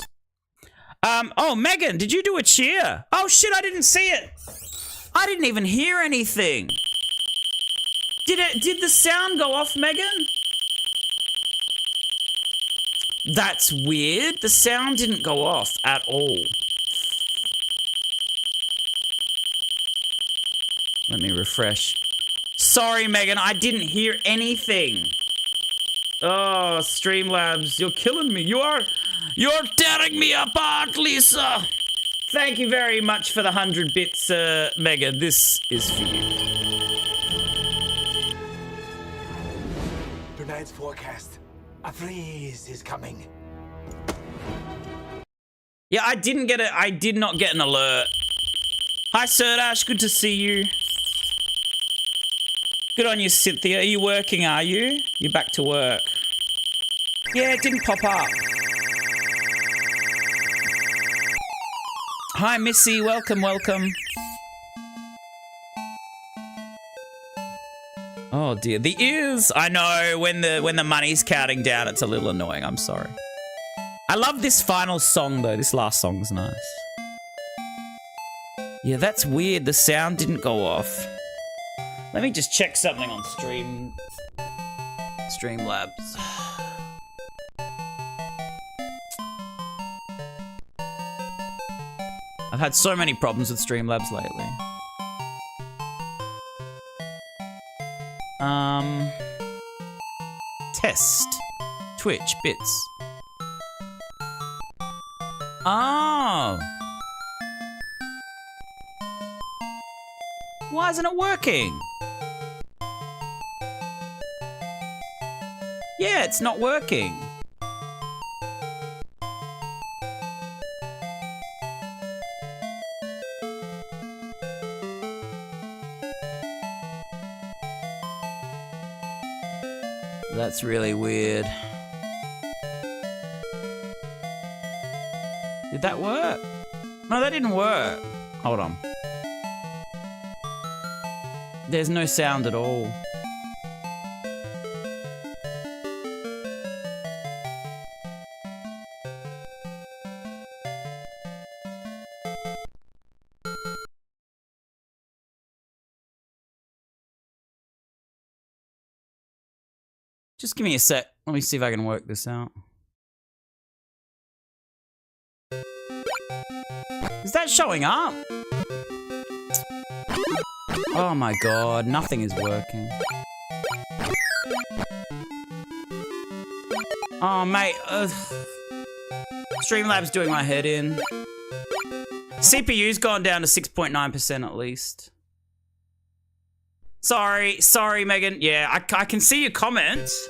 Oh, Megan, did you do a cheer? Oh, shit, I didn't see it. I didn't even hear anything. Did the sound go off, Megan? That's weird. The sound didn't go off at all. Let me refresh. Sorry, Megan, I didn't hear anything. Oh, Streamlabs, you're killing me. You're tearing me apart, Lisa. Thank you very much for the 100 bits, Megan. This is for you. Tonight's forecast. A freeze is coming. Yeah, I did not get an alert. Hi, Serdash. Good to see you. Good on you, Cynthia. Are you working, are you? You're back to work. Yeah, it didn't pop up. Hi, Missy. Welcome, welcome. Oh, dear. The ears. I know, when the money's counting down, it's a little annoying. I'm sorry. I love this final song, though. This last song's nice. Yeah, that's weird. The sound didn't go off. Let me just check something on Streamlabs. I've had so many problems with Streamlabs lately. Test. Twitch bits. Oh. Why isn't it working? Yeah, it's not working. That's really weird. Did that work? No, that didn't work. Hold on. There's no sound at all. Just give me a sec. Let me see if I can work this out. Is that showing up? Oh my god, nothing is working. Oh mate, Streamlabs doing my head in. CPU's gone down to 6.9% at least. Sorry, Megan. Yeah, I can see your comments.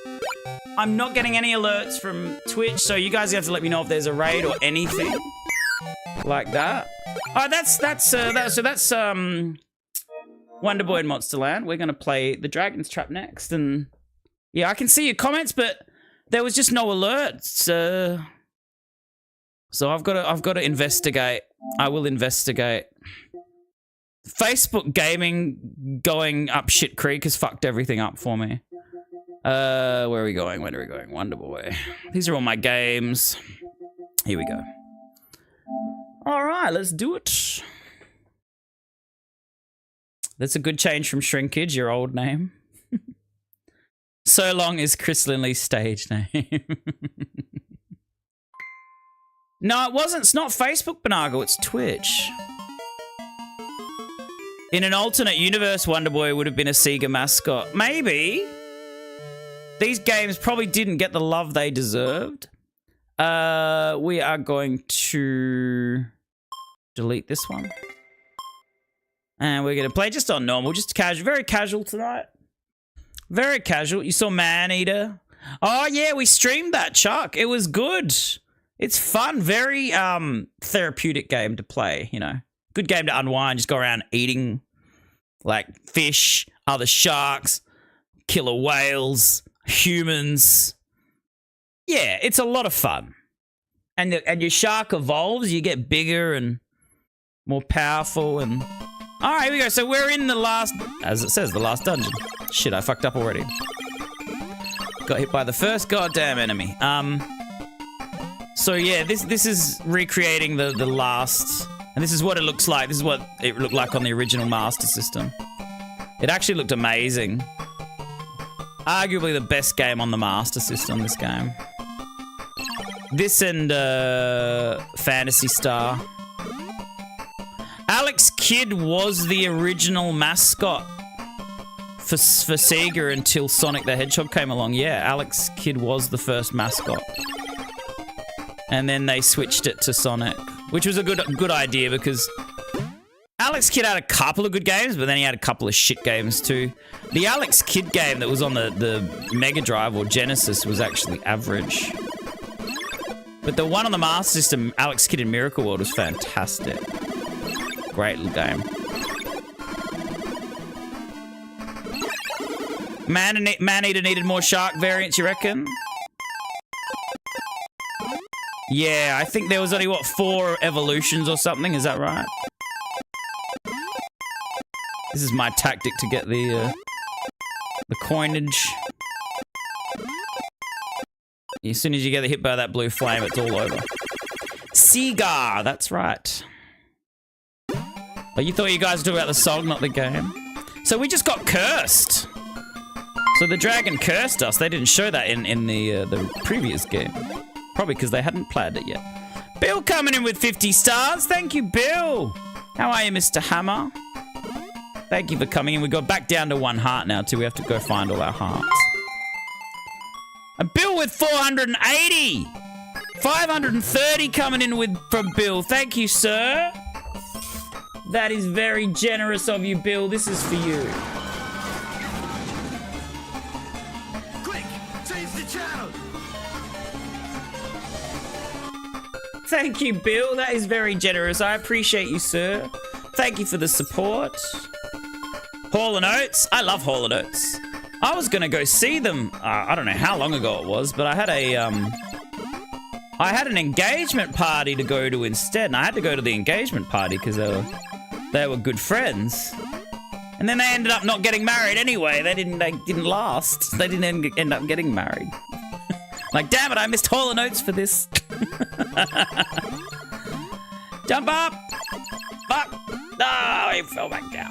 I'm not getting any alerts from Twitch, so you guys have to let me know if there's a raid or anything like that. Oh, that's Wonderboy and Monsterland. We're gonna play the Dragon's Trap next, and yeah, I can see your comments, but there was just no alerts. So I've got to investigate. I will investigate. Facebook gaming going up shit creek has fucked everything up for me. Where are we going? Where are we going? Wonderboy. These are all my games. Here we go. All right, let's do it. That's a good change from Shrinkage, your old name. So Long is Chris Linley's stage name. No, it wasn't. It's not Facebook, Banago. It's Twitch. In an alternate universe, Wonderboy would have been a Sega mascot. Maybe. These games probably didn't get the love they deserved. We are going to delete this one. And we're going to play just on normal, just casual, very casual tonight. Very casual. You saw Maneater. Oh, yeah, we streamed that, Chuck. It was good. It's fun. Very therapeutic game to play, you know. Good game to unwind. Just go around eating, like, fish, other sharks, killer whales, humans. Yeah, it's a lot of fun. And your shark evolves. You get bigger and more powerful. And all right, here we go. So we're in the last, as it says, the last dungeon. Shit, I fucked up already. Got hit by the first goddamn enemy. So yeah, this is recreating the last, and this is what it looks like. This is what it looked like on the original Master System. It actually looked amazing. Arguably the best game on the Master System, this game. This and Phantasy Star. Alex Kidd was the original mascot for Sega until Sonic the Hedgehog came along. Yeah, Alex Kidd was the first mascot. And then they switched it to Sonic, which was a good idea because Alex Kidd had a couple of good games, but then he had a couple of shit games too. The Alex Kidd game that was on the Mega Drive or Genesis was actually average. But the one on the Master System, Alex Kidd in Miracle World, was fantastic. Great little game. Maneater needed more shark variants, you reckon? Yeah, I think there was only, what, 4 evolutions or something, is that right? This is my tactic to get the coinage. As soon as you get hit by that blue flame, it's all over. Sega, that's right. Oh, you thought you guys were talking about the song, not the game? So we just got cursed. So the dragon cursed us. They didn't show that in the previous game. Probably because they hadn't planned it yet. Bill coming in with 50 stars. Thank you, Bill. How are you, Mr. Hammer? Thank you for coming in. We got back down to 1 heart now, too. We have to go find all our hearts. A Bill with 480. 530 coming in from Bill. Thank you, sir. That is very generous of you, Bill. This is for you. Quick, change the channel. Thank you, Bill. That is very generous. I appreciate you, sir. Thank you for the support. Hall & Oates. I love Hall & Oates. I was going to go see them. I don't know how long ago it was, but I had an engagement party to go to instead, and I had to go to the engagement party because they were good friends. And then they ended up not getting married anyway. They didn't last. They didn't end up getting married. Like, damn it, I missed Hall & Oates for this. Jump up! Fuck! No, he fell back down.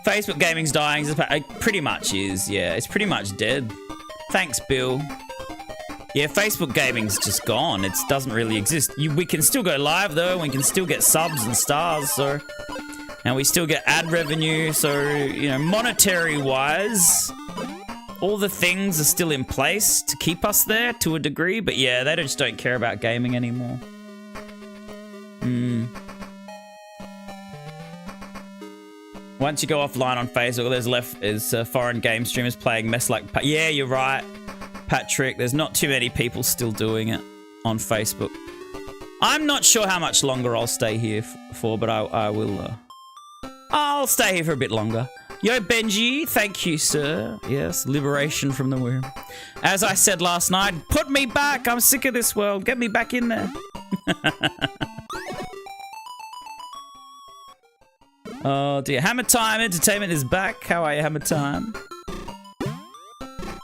Facebook gaming's dying. It pretty much is, yeah. It's pretty much dead. Thanks, Bill. Yeah, Facebook gaming's just gone. It doesn't really exist. We can still go live, though. We can still get subs and stars, so... And we still get ad revenue, so, you know, monetary-wise... All the things are still in place to keep us there to a degree, but yeah, they just don't care about gaming anymore. Once you go offline on Facebook, all there's left is foreign game streamers playing mess like... Yeah, you're right, Patrick. There's not too many people still doing it on Facebook. I'm not sure how much longer I'll stay here for, but I will... I'll stay here for a bit longer. Yo, Benji, thank you, sir. Yes, liberation from the womb. As I said last night, put me back. I'm sick of this world. Get me back in there. Oh, dear. Hammer Time Entertainment is back. How are you, Hammer Time?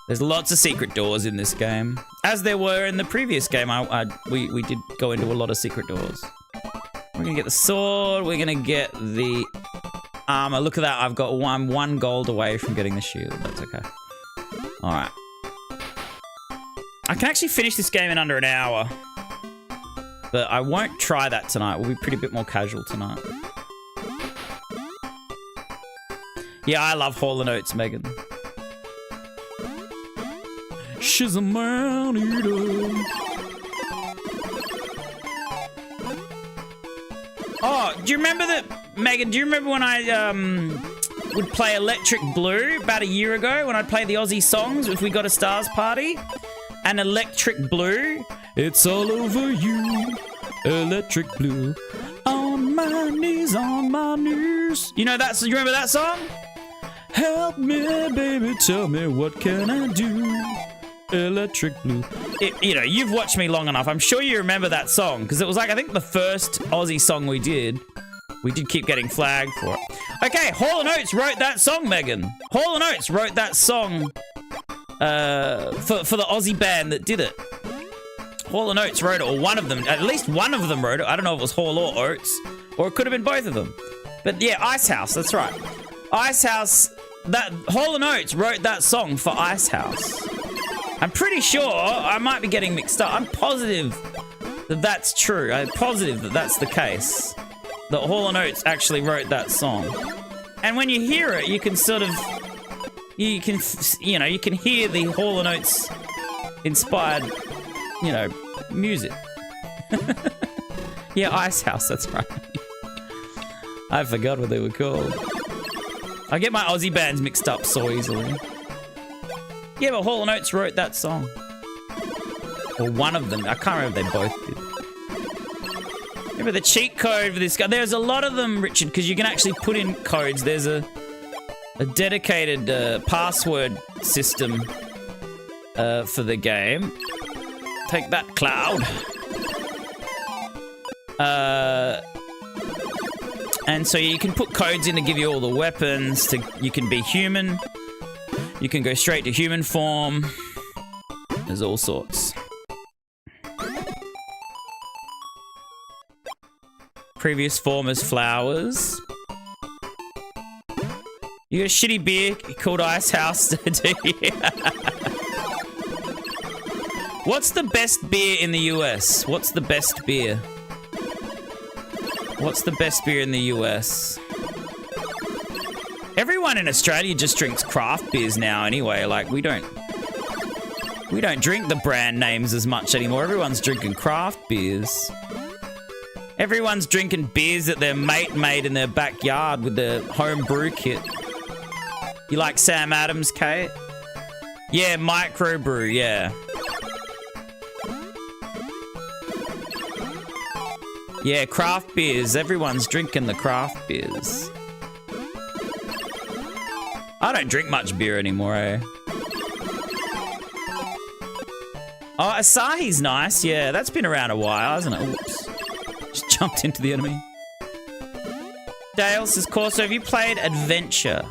There's lots of secret doors in this game. As there were in the previous game. We did go into a lot of secret doors. We're going to get the sword. We're going to get the... armor. Look at that. I've got one gold away from getting the shield. That's okay. Alright. I can actually finish this game in under an hour. But I won't try that tonight. We'll be pretty bit more casual tonight. Yeah, I love Hall & Oates, Megan. She's a man-eater. Oh, do you remember that, Megan? Do you remember when I would play Electric Blue about a year ago when I'd play the Aussie songs if we got a Stars party? And Electric Blue, it's all over you. Electric Blue, on my knees, on my knees. You know that? You remember that song? Help me, baby, tell me what can I do? Electric Blue. You know, you've watched me long enough. I'm sure you remember that song because it was like I think the first Aussie song we did. We did keep getting flagged for it. Okay, Hall & Oates wrote that song, Megan. Hall & Oates wrote that song for the Aussie band that did it. Hall & Oates wrote it, or one of them. At least one of them wrote it. I don't know if it was Hall or Oates, or it could have been both of them. But yeah, Icehouse, that's right. Icehouse, that Hall & Oates wrote that song for Icehouse. I'm pretty sure, I might be getting mixed up. I'm positive that that's true. I'm positive that that's the case. That Hall & Oates actually wrote that song. And when you hear it, you can sort of, you can hear the Hall & Oates inspired, music. Yeah, Icehouse, that's right. I forgot what they were called. I get my Aussie bands mixed up so easily. Yeah, but Hall & Oates wrote that song. Or one of them. I can't remember if they both did. Remember the cheat code for this guy? There's a lot of them, Richard, because you can actually put in codes. There's a dedicated password system for the game. Take that, Cloud. And so you can put codes in to give you all the weapons. You can be human. You can go straight to human form. There's all sorts. Previous form is flowers. You got a shitty beer called Icehouse, do you? What's the best beer in the US? What's the best beer? What's the best beer in the US? Everyone in Australia just drinks craft beers now anyway. Like, we don't drink the brand names as much anymore. Everyone's drinking craft beers. Everyone's drinking beers that their mate made in their backyard with their home brew kit. You like Sam Adams, Kate? Yeah, microbrew, yeah. Yeah, craft beers. Everyone's drinking the craft beers. I don't drink much beer anymore, eh? Oh, Asahi's nice. Yeah, that's been around a while, hasn't it? Oops. Just jumped into the enemy. Dale says, Corso, have you played Adventure?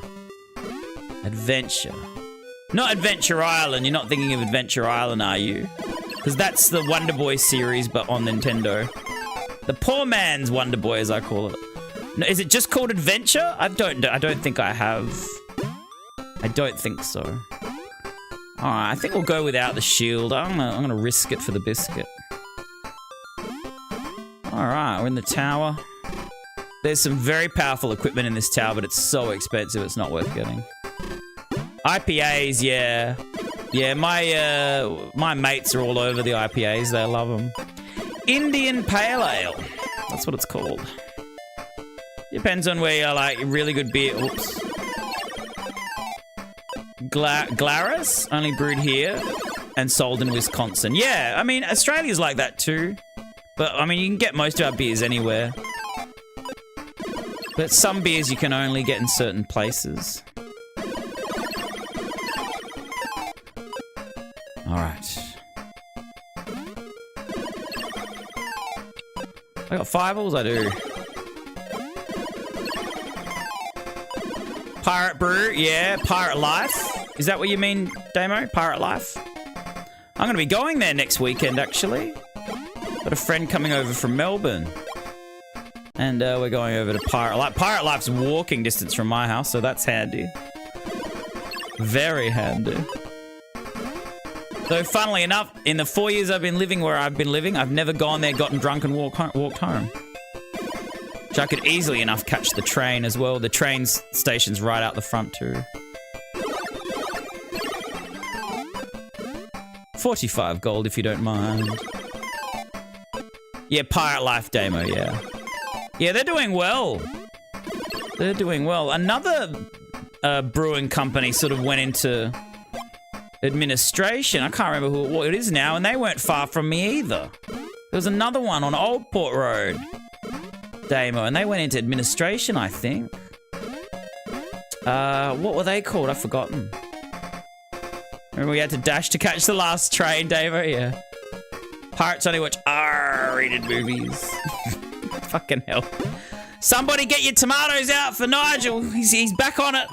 Adventure. Not Adventure Island. You're not thinking of Adventure Island, are you? Because that's the Wonder Boy series, but on Nintendo. The poor man's Wonder Boy, as I call it. No, is it just called Adventure? I don't think I have. I don't think so. Alright, I think we'll go without the shield. I'm gonna risk it for the biscuit. Alright, we're in the tower. There's some very powerful equipment in this tower, but it's so expensive it's not worth getting. IPAs, yeah. Yeah, my mates are all over the IPAs. They love them. Indian Pale Ale. That's what it's called. Depends on where you like really good beer. Oops. Glarus, only brewed here and sold in Wisconsin. Yeah, I mean, Australia's like that too. But, I mean, you can get most of our beers anywhere. But some beers you can only get in certain places. Alright. I got fireballs? I do. Pirate Brew, yeah. Pirate Life. Is that what you mean, Damo? Pirate Life? I'm going to be going there next weekend, actually. Got a friend coming over from Melbourne. And we're going over to Pirate Life. Pirate Life's walking distance from my house, so that's handy. Very handy. Though, funnily enough, in the 4 years I've been living where I've been living, I've never gone there, gotten drunk, and walked home. Which I could easily enough catch the train as well. The train station's right out the front too. 45 gold if you don't mind. Yeah, Pirate Life Demo, yeah. Yeah, they're doing well. They're doing well. Another brewing company sort of went into administration. I can't remember what it is now, and they weren't far from me either. There was another one on Old Port Road, Damo, and they went into administration, I think. What were they called? I've forgotten. Remember we had to dash to catch the last train, Damo? Yeah. Pirates only watch R-rated movies. Fucking hell. Somebody get your tomatoes out for Nigel. He's back on it.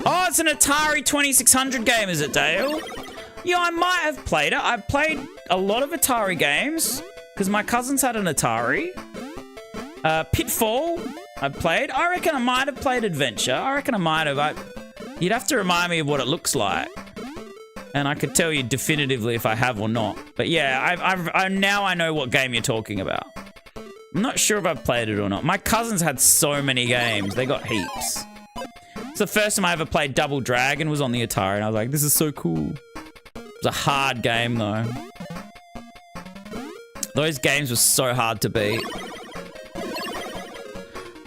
Oh, it's an Atari 2600 game, is it, Dale? Yeah, I might have played it. I've played a lot of Atari games because my cousins had an Atari. Pitfall, I've played. I reckon I might have played Adventure. I reckon I might have. You'd have to remind me of what it looks like. And I could tell you definitively if I have or not. But yeah, now I know what game you're talking about. I'm not sure if I've played it or not. My cousins had so many games. They got heaps. It's the first time I ever played Double Dragon was on the Atari, and I was like, this is so cool. It was a hard game, though. Those games were so hard to beat.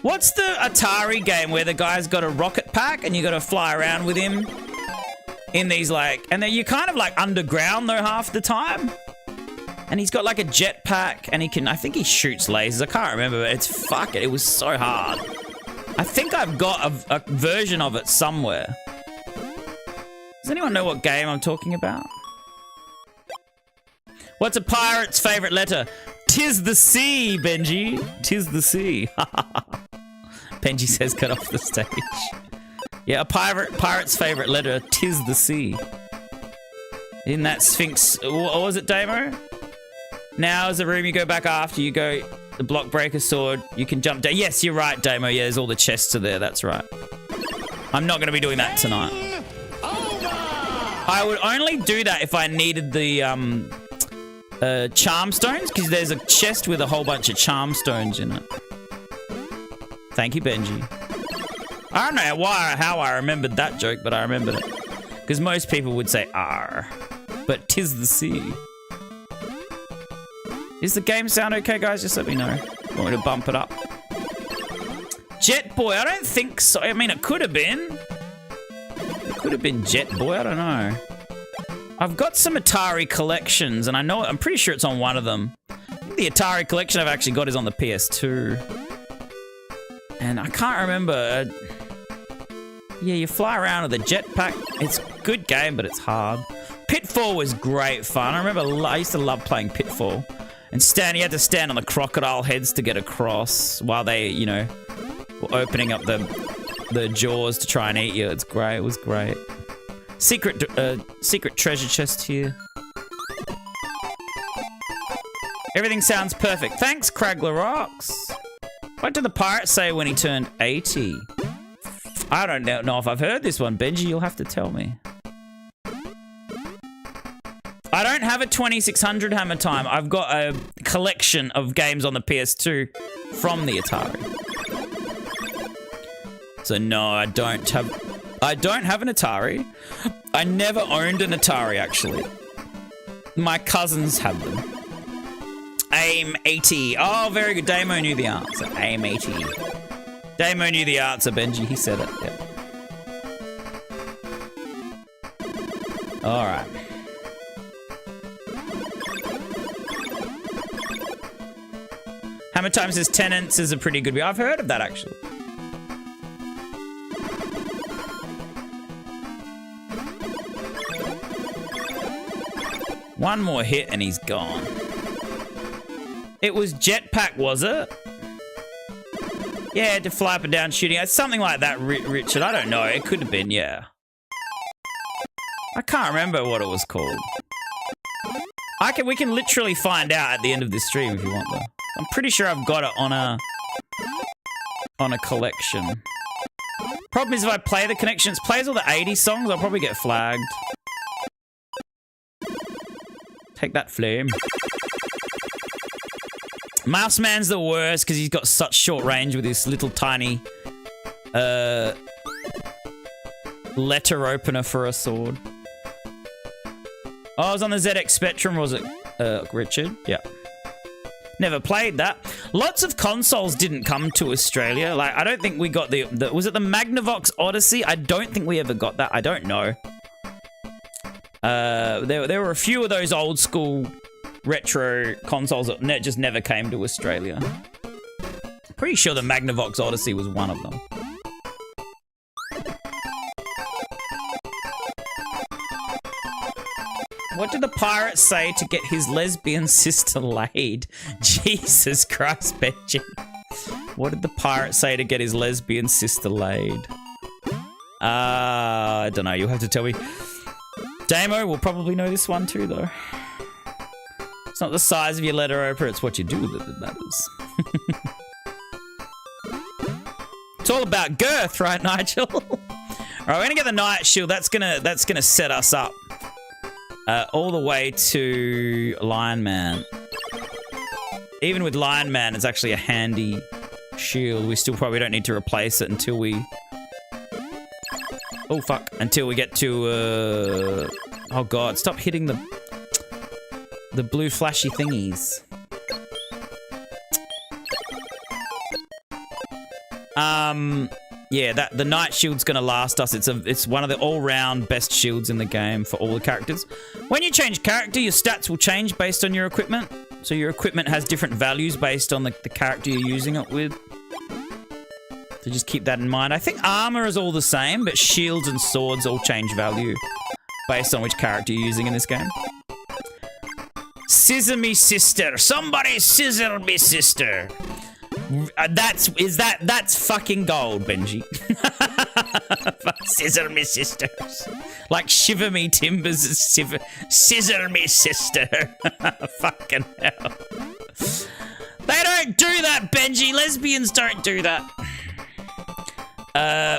What's the Atari game where the guy's got a rocket pack and you got to fly around with him in these, like, and then you're kind of like underground, though, half the time? And he's got like a jetpack and he can, I think he shoots lasers. I can't remember, but it was so hard. I think I've got a version of it somewhere. Does anyone know what game I'm talking about? What's a pirate's favorite letter? 'Tis the sea, Benji. 'Tis the sea. Benji says cut off the stage. Yeah, a pirate's favorite letter, 'tis the sea. In that Sphinx, what was it, Damo? Now is the room you go back after you go the block breaker sword. You can jump down. Yes, you're right, Damo. Yeah, there's all the chests are there. That's right. I'm not going to be doing that tonight. I would only do that if I needed the charm stones, because there's a chest with a whole bunch of charm stones in it. Thank you, Benji. I don't know how I remembered that joke, but I remembered it. Because most people would say R. But 'tis the sea. Is the game sound okay, guys? Just let me know. Want me to bump it up? Jet Boy, I don't think so. I mean, it could have been. It could have been Jet Boy, I don't know. I've got some Atari collections, and I'm pretty sure it's on one of them. I think the Atari collection I've actually got is on the PS2. And I can't remember. Yeah, you fly around with a jetpack. It's a good game, but it's hard. Pitfall was great fun. I remember I used to love playing Pitfall. And you had to stand on the crocodile heads to get across while they, you know, were opening up the jaws to try and eat you. It's great. It was great. Secret treasure chest here. Everything sounds perfect. Thanks, Cragler Rocks. What did the pirate say when he turned 80? I don't know if I've heard this one. Benji, you'll have to tell me. I don't have a 2600 Hammer Time. I've got a collection of games on the PS2 from the Atari. So no, I don't have an Atari. I never owned an Atari, actually. My cousins had them. AIM 80. Oh, very good. Damo knew the answer. AIM 80. Damo knew the answer, Benji. He said it. Yep. All right. Hammer Time says Tenants is a pretty good... I've heard of that, actually. One more hit and he's gone. It was Jetpack, was it? Yeah, to fly up and down shooting. It's something like that, Richard. I don't know. It could have been, yeah. I can't remember what it was called. We can literally find out at the end of this stream if you want, though. I'm pretty sure I've got it on a collection. Problem is if I play the connection, it plays all the 80s songs, I'll probably get flagged. Take that, Flame. Mouse Man's the worst because he's got such short range with this little tiny letter opener for a sword. Oh, it was on the ZX Spectrum, was it, Richard? Yeah. Never played that. Lots of consoles didn't come to Australia. Like, I don't think we got the was it the Magnavox Odyssey? I don't think we ever got that. I don't know. There were a few of those old school retro consoles that just never came to Australia. Pretty sure the Magnavox Odyssey was one of them. What did the pirate say to get his lesbian sister laid? Jesus Christ, Benji. What did the pirate say to get his lesbian sister laid? I don't know. You'll have to tell me. Damo will probably know this one too, though. It's not the size of your letter opener, it's what you do with it that matters. It's all about girth, right, Nigel? All right, we're gonna get the Night Shield. That's gonna set us up all the way to Lion Man. Even with Lion Man, it's actually a handy shield. We still probably don't need to replace it until we... Oh, fuck. Until we get to, oh, God. Stop hitting the blue flashy thingies. Yeah, the Night Shield's gonna last us. It's one of the all-round best shields in the game for all the characters. When you change character, your stats will change based on your equipment. So your equipment has different values based on the character you're using it with. So just keep that in mind. I think armor is all the same, but shields and swords all change value based on which character you're using in this game. Scissor me sister. Somebody scissor me sister. That's fucking gold, Benji. Scissor me sisters. Like shiver me timbers, scissor me sister. Fucking hell. They don't do that, Benji. Lesbians don't do that.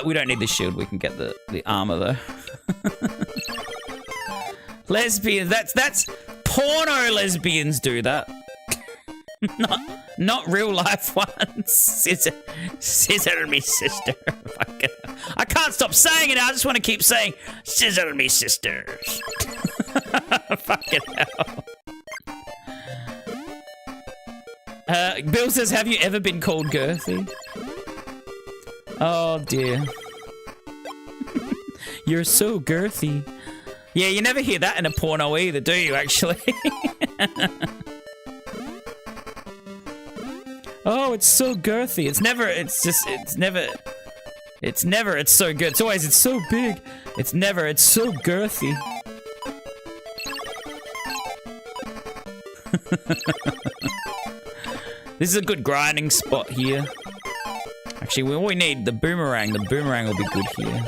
We don't need the shield. We can get the armor though. Lesbians. That's porno lesbians do that. Not real life ones. Scissor me sister. I can't stop saying it. I just want to keep saying scissor me sisters. Fucking hell. Bill says, have you ever been called girthy? Oh dear. You're so girthy. Yeah, you never hear that in a porno either, do you, actually? Oh, it's so girthy. It's so good. It's always, it's so big. It's never, it's so girthy. This is a good grinding spot here. Actually, we need the boomerang. The boomerang will be good here.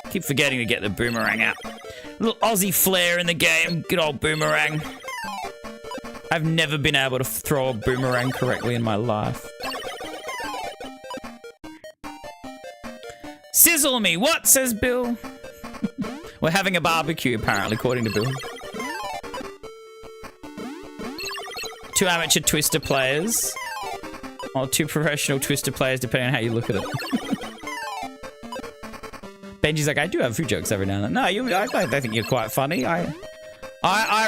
Keep forgetting to get the boomerang out. Little Aussie flair in the game. Good old boomerang. I've never been able to throw a boomerang correctly in my life. Sizzle me, what, says Bill? We're having a barbecue, apparently, according to Bill. 2 amateur Twister players. Or 2 professional Twister players, depending on how you look at it. Benji's like, I do have a few jokes every now and then. No, I think you're quite funny. I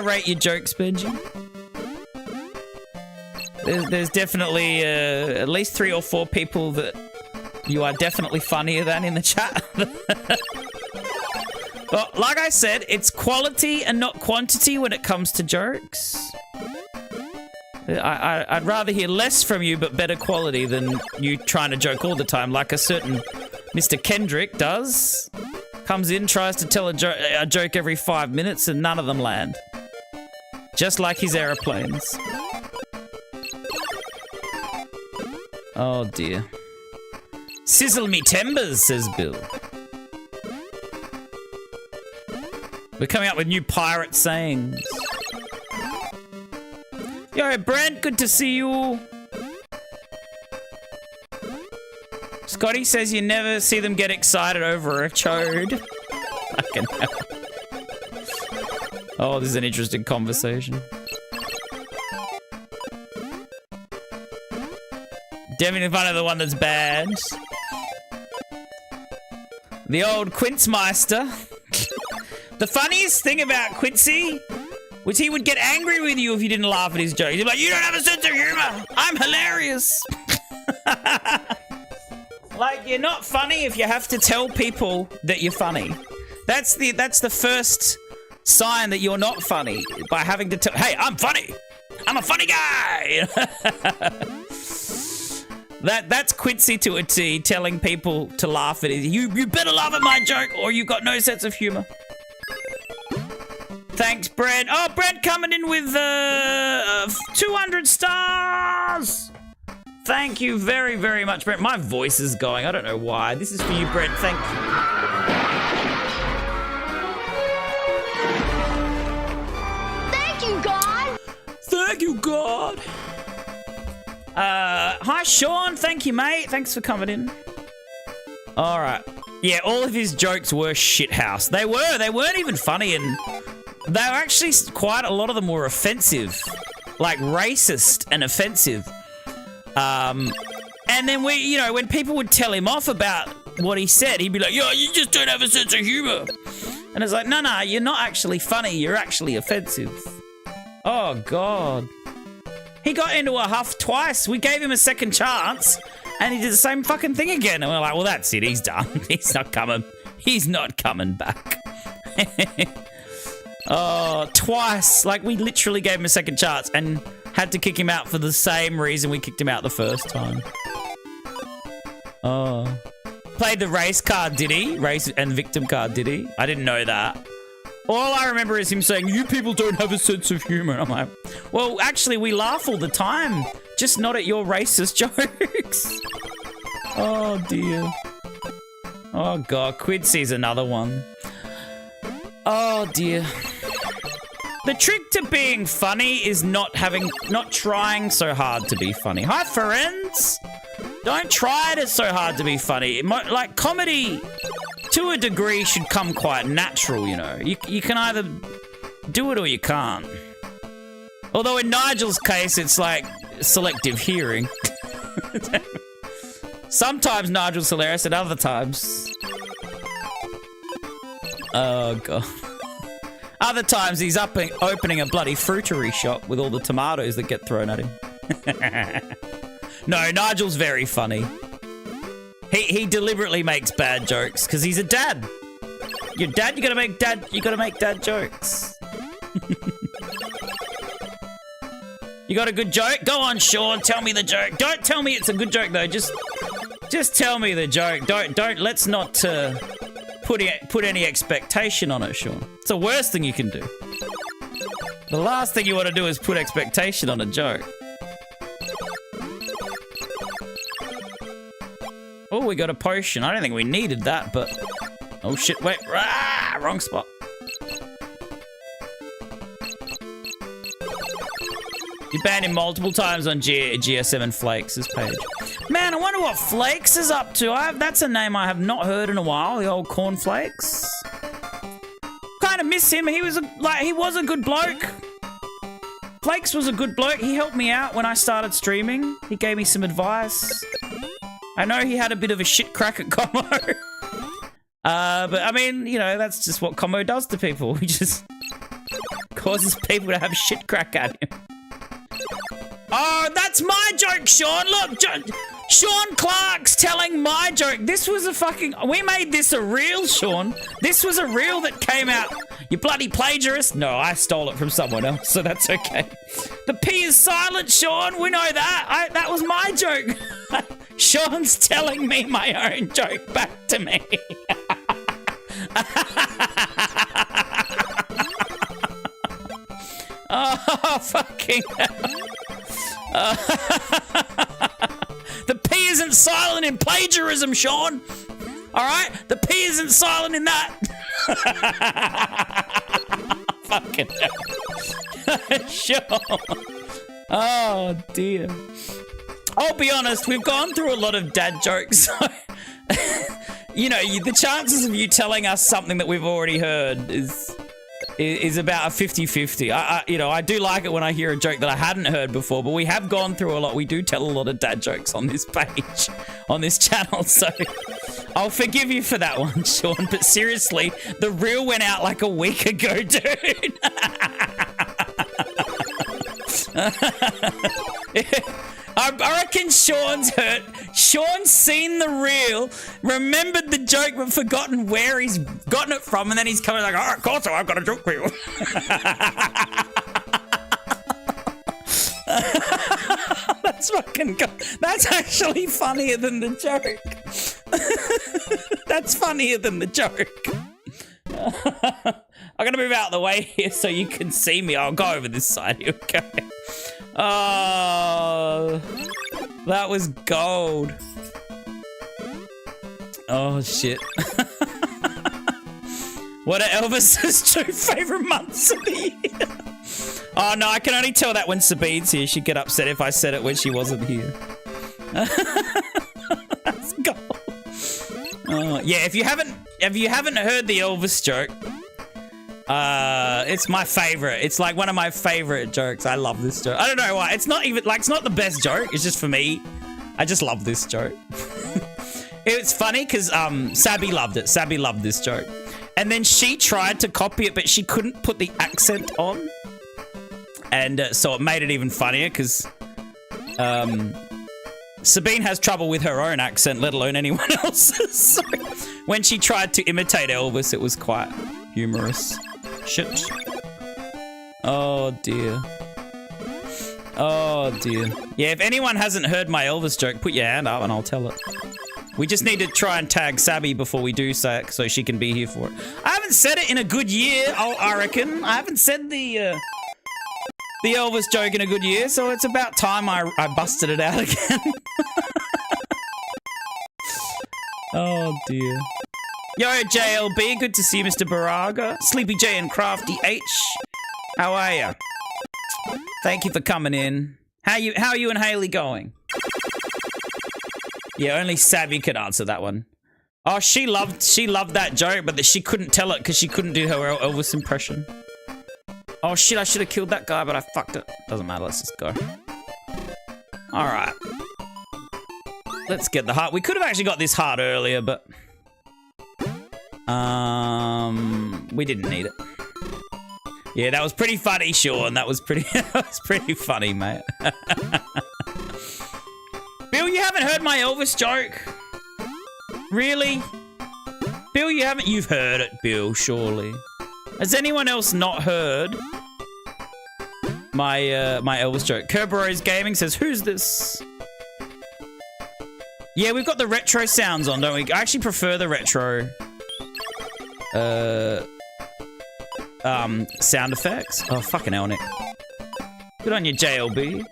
rate your jokes, Benji. There's definitely at least 3 or 4 people that you are definitely funnier than in the chat. But like I said, it's quality and not quantity when it comes to jokes. I'd rather hear less from you but better quality than you trying to joke all the time like a certain Mr. Kendrick does. Comes in, tries to tell a joke every 5 minutes and none of them land. Just like his aeroplanes. Oh dear. Sizzle me timbers, says Bill. We're coming up with new pirate sayings. Yo, Brent, good to see you. Scotty says you never see them get excited over a chode. Fucking hell. Oh, this is an interesting conversation. Definitely fun of the one that's bad. The old Quince Meister. The funniest thing about Quincy was he would get angry with you if you didn't laugh at his jokes. He'd be like, you don't have a sense of humor. I'm hilarious. Like, you're not funny if you have to tell people that you're funny. That's the first sign that you're not funny, by having to tell, hey, I'm funny. I'm a funny guy. That's Quincy to a T, telling people to laugh at it. You better laugh at my joke or you got no sense of humor. Thanks, Brent. Oh, Brent coming in with 200 stars. Thank you very, very much, Brent. My voice is going. I don't know why. This is for you, Brent. Thank you. Thank you, God. Thank you, God. Hi, Sean. Thank you, mate. Thanks for coming in. All right. Yeah, all of his jokes were shithouse. They were. They weren't even funny, and they were actually quite a lot of them were offensive, like racist and offensive. And then when people would tell him off about what he said, he'd be like, yo, you just don't have a sense of humor. And it's like, no, you're not actually funny. You're actually offensive. Oh, God. He got into a huff twice. We gave him a second chance, and he did the same fucking thing again. And we're like, well, that's it. He's done. He's not coming. He's not coming back. Oh, twice. Like, we literally gave him a second chance and had to kick him out for the same reason we kicked him out the first time. Oh. Played the race card, did he? Race and victim card, did he? I didn't know that. All I remember is him saying, you people don't have a sense of humor. I'm like, well, actually, we laugh all the time, just not at your racist jokes. Oh, dear. Oh, God. Quincy's another one. Oh, dear. The trick to being funny is not trying so hard to be funny. Hi, friends. Don't try it so hard to be funny. Like, comedy, to a degree, should come quite natural, you know. You can either do it or you can't. Although in Nigel's case, it's like selective hearing. Sometimes Nigel's hilarious, and other times... Oh, God. Other times he's opening a bloody fruitery shop with all the tomatoes that get thrown at him. No, Nigel's very funny. He deliberately makes bad jokes because he's a dad. You're dad, you gotta make dad jokes. You got a good joke? Go on, Sean, tell me the joke. Don't tell me it's a good joke though. Just tell me the joke. Don't let's not put any expectation on it, Sean. It's the worst thing you can do. The last thing you want to do is put expectation on a joke. Oh, we got a potion. I don't think we needed that, but... Oh, shit. Wait. Ah, wrong spot. You banned him multiple times on GS7 Flakes' page. Man, I wonder what Flakes is up to. That's a name I have not heard in a while. The old Cornflakes. Kind of miss him. He was a good bloke. Flakes was a good bloke. He helped me out when I started streaming. He gave me some advice. I know he had a bit of a shit crack at Como. But I mean, you know, that's just what Como does to people. He just causes people to have shit crack at him. Oh, that's my joke, Sean. Look, Sean Clark's telling my joke. This was a fucking... We made this a reel, Sean. This was a reel that came out. You bloody plagiarist. No, I stole it from someone else, so that's okay. The P is silent, Sean. We know that. That was my joke. Sean's telling me my own joke back to me. Oh, fucking hell. The P isn't silent in plagiarism, Sean. All right? The P isn't silent in that. Fucking hell. Sean. Oh, dear. I'll be honest, we've gone through a lot of dad jokes. You know, the chances of you telling us something that we've already heard is about a 50-50. I do like it when I hear a joke that I hadn't heard before, but we have gone through a lot. We do tell a lot of dad jokes on this page, on this channel, so I'll forgive you for that one, Sean. But seriously, the reel went out like a week ago, dude. I reckon Sean's hurt. Sean's seen the reel, remembered the joke, but forgotten where he's gotten it from, and then he's coming like, "Oh, of course, I've got a joke for you." That's fucking good. That's actually funnier than the joke. That's funnier than the joke. I'm gonna move out of the way here so you can see me. I'll go over this side here, okay? Oh, that was gold. Oh, shit. What are Elvis's 2 favorite months of the year? Oh, no, I can only tell that when Sabine's here. She'd get upset if I said it when she wasn't here. That's gold. Oh, yeah, if you haven't heard the Elvis joke, it's my favorite. It's like one of my favorite jokes. I love this joke. I don't know why. It's not even like, it's not the best joke. It's just for me. I just love this joke. It's funny because Sabby loved it. Sabby loved this joke. And then she tried to copy it, but she couldn't put the accent on. And so it made it even funnier because Sabine has trouble with her own accent, let alone anyone else's. So when she tried to imitate Elvis, it was quite humorous. Shit. Oh, dear. Oh, dear. Yeah, if anyone hasn't heard my Elvis joke, put your hand up and I'll tell it. We just need to try and tag Sabby before we do say it so she can be here for it. I haven't said it in a good year, I reckon. I haven't said the Elvis joke in a good year, so it's about time I busted it out again. Oh, dear. Yo, JLB, good to see you, Mr. Baraga. Sleepy J and Crafty H, how are ya? Thank you for coming in. How are you and Haley going? Yeah, only Savvy could answer that one. Oh, she loved that joke, but she couldn't tell it because she couldn't do her Elvis impression. Oh shit, I should have killed that guy, but I fucked it. Doesn't matter, let's just go. Alright. Let's get the heart. We could have actually got this heart earlier, but we didn't need it. Yeah, that was pretty funny, Sean. That was pretty funny, mate. Bill, you haven't heard my Elvis joke? Really? Bill, you've heard it, Bill, surely. Has anyone else not heard my my Elvis joke? Kerberos Gaming says, who's this? Yeah, we've got the retro sounds on, don't we? I actually prefer the retro sound effects. Oh, fucking hell, Nick. Good on you, JLB.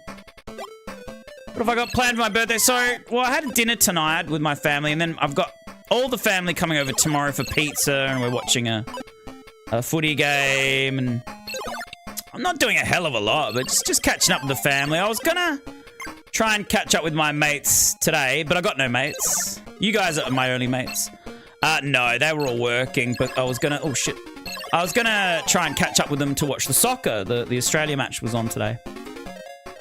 What have I got planned for my birthday? So, well, I had a dinner tonight with my family, and then I've got all the family coming over tomorrow for pizza, and we're watching a footy game, and I'm not doing a hell of a lot, but just catching up with the family. I was gonna try and catch up with my mates today, but I got no mates. You guys are my only mates. No, they were all working, but I was gonna, oh shit. I was gonna try and catch up with them to watch the soccer. The Australia match was on today.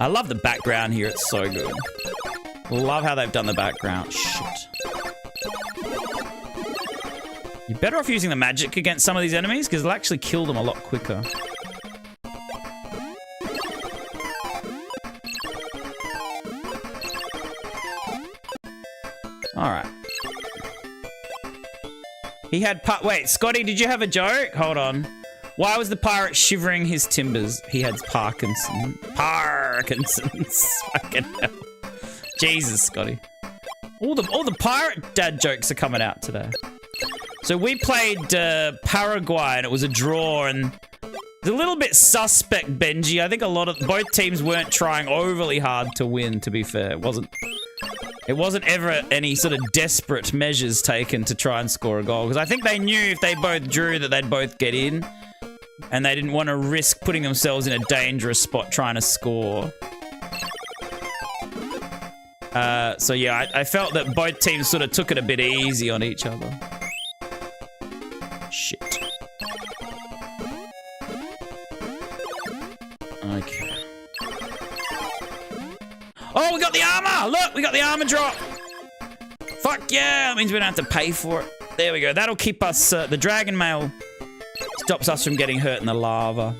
I love the background here, it's so good. Love how they've done the background. Shit. You're better off using the magic against some of these enemies, because it'll actually kill them a lot quicker. Alright. He had wait, Scotty, did you have a joke? Hold on. Why was the pirate shivering his timbers? He had Parkinson's. Fucking hell. Jesus, Scotty. All the pirate dad jokes are coming out today. So we played Paraguay, and it was a draw, and it's a little bit suspect, Benji. I think both teams weren't trying overly hard to win, to be fair. It wasn't ever any sort of desperate measures taken to try and score a goal, because I think they knew if they both drew that they'd both get in, and they didn't want to risk putting themselves in a dangerous spot trying to score. So yeah, I felt that both teams sort of took it a bit easy on each other. Shit. Okay. Oh, we got the armor! Look, we got the armor drop! Fuck yeah! That means we don't have to pay for it. There we go. That'll keep us... the dragon mail stops us from getting hurt in the lava.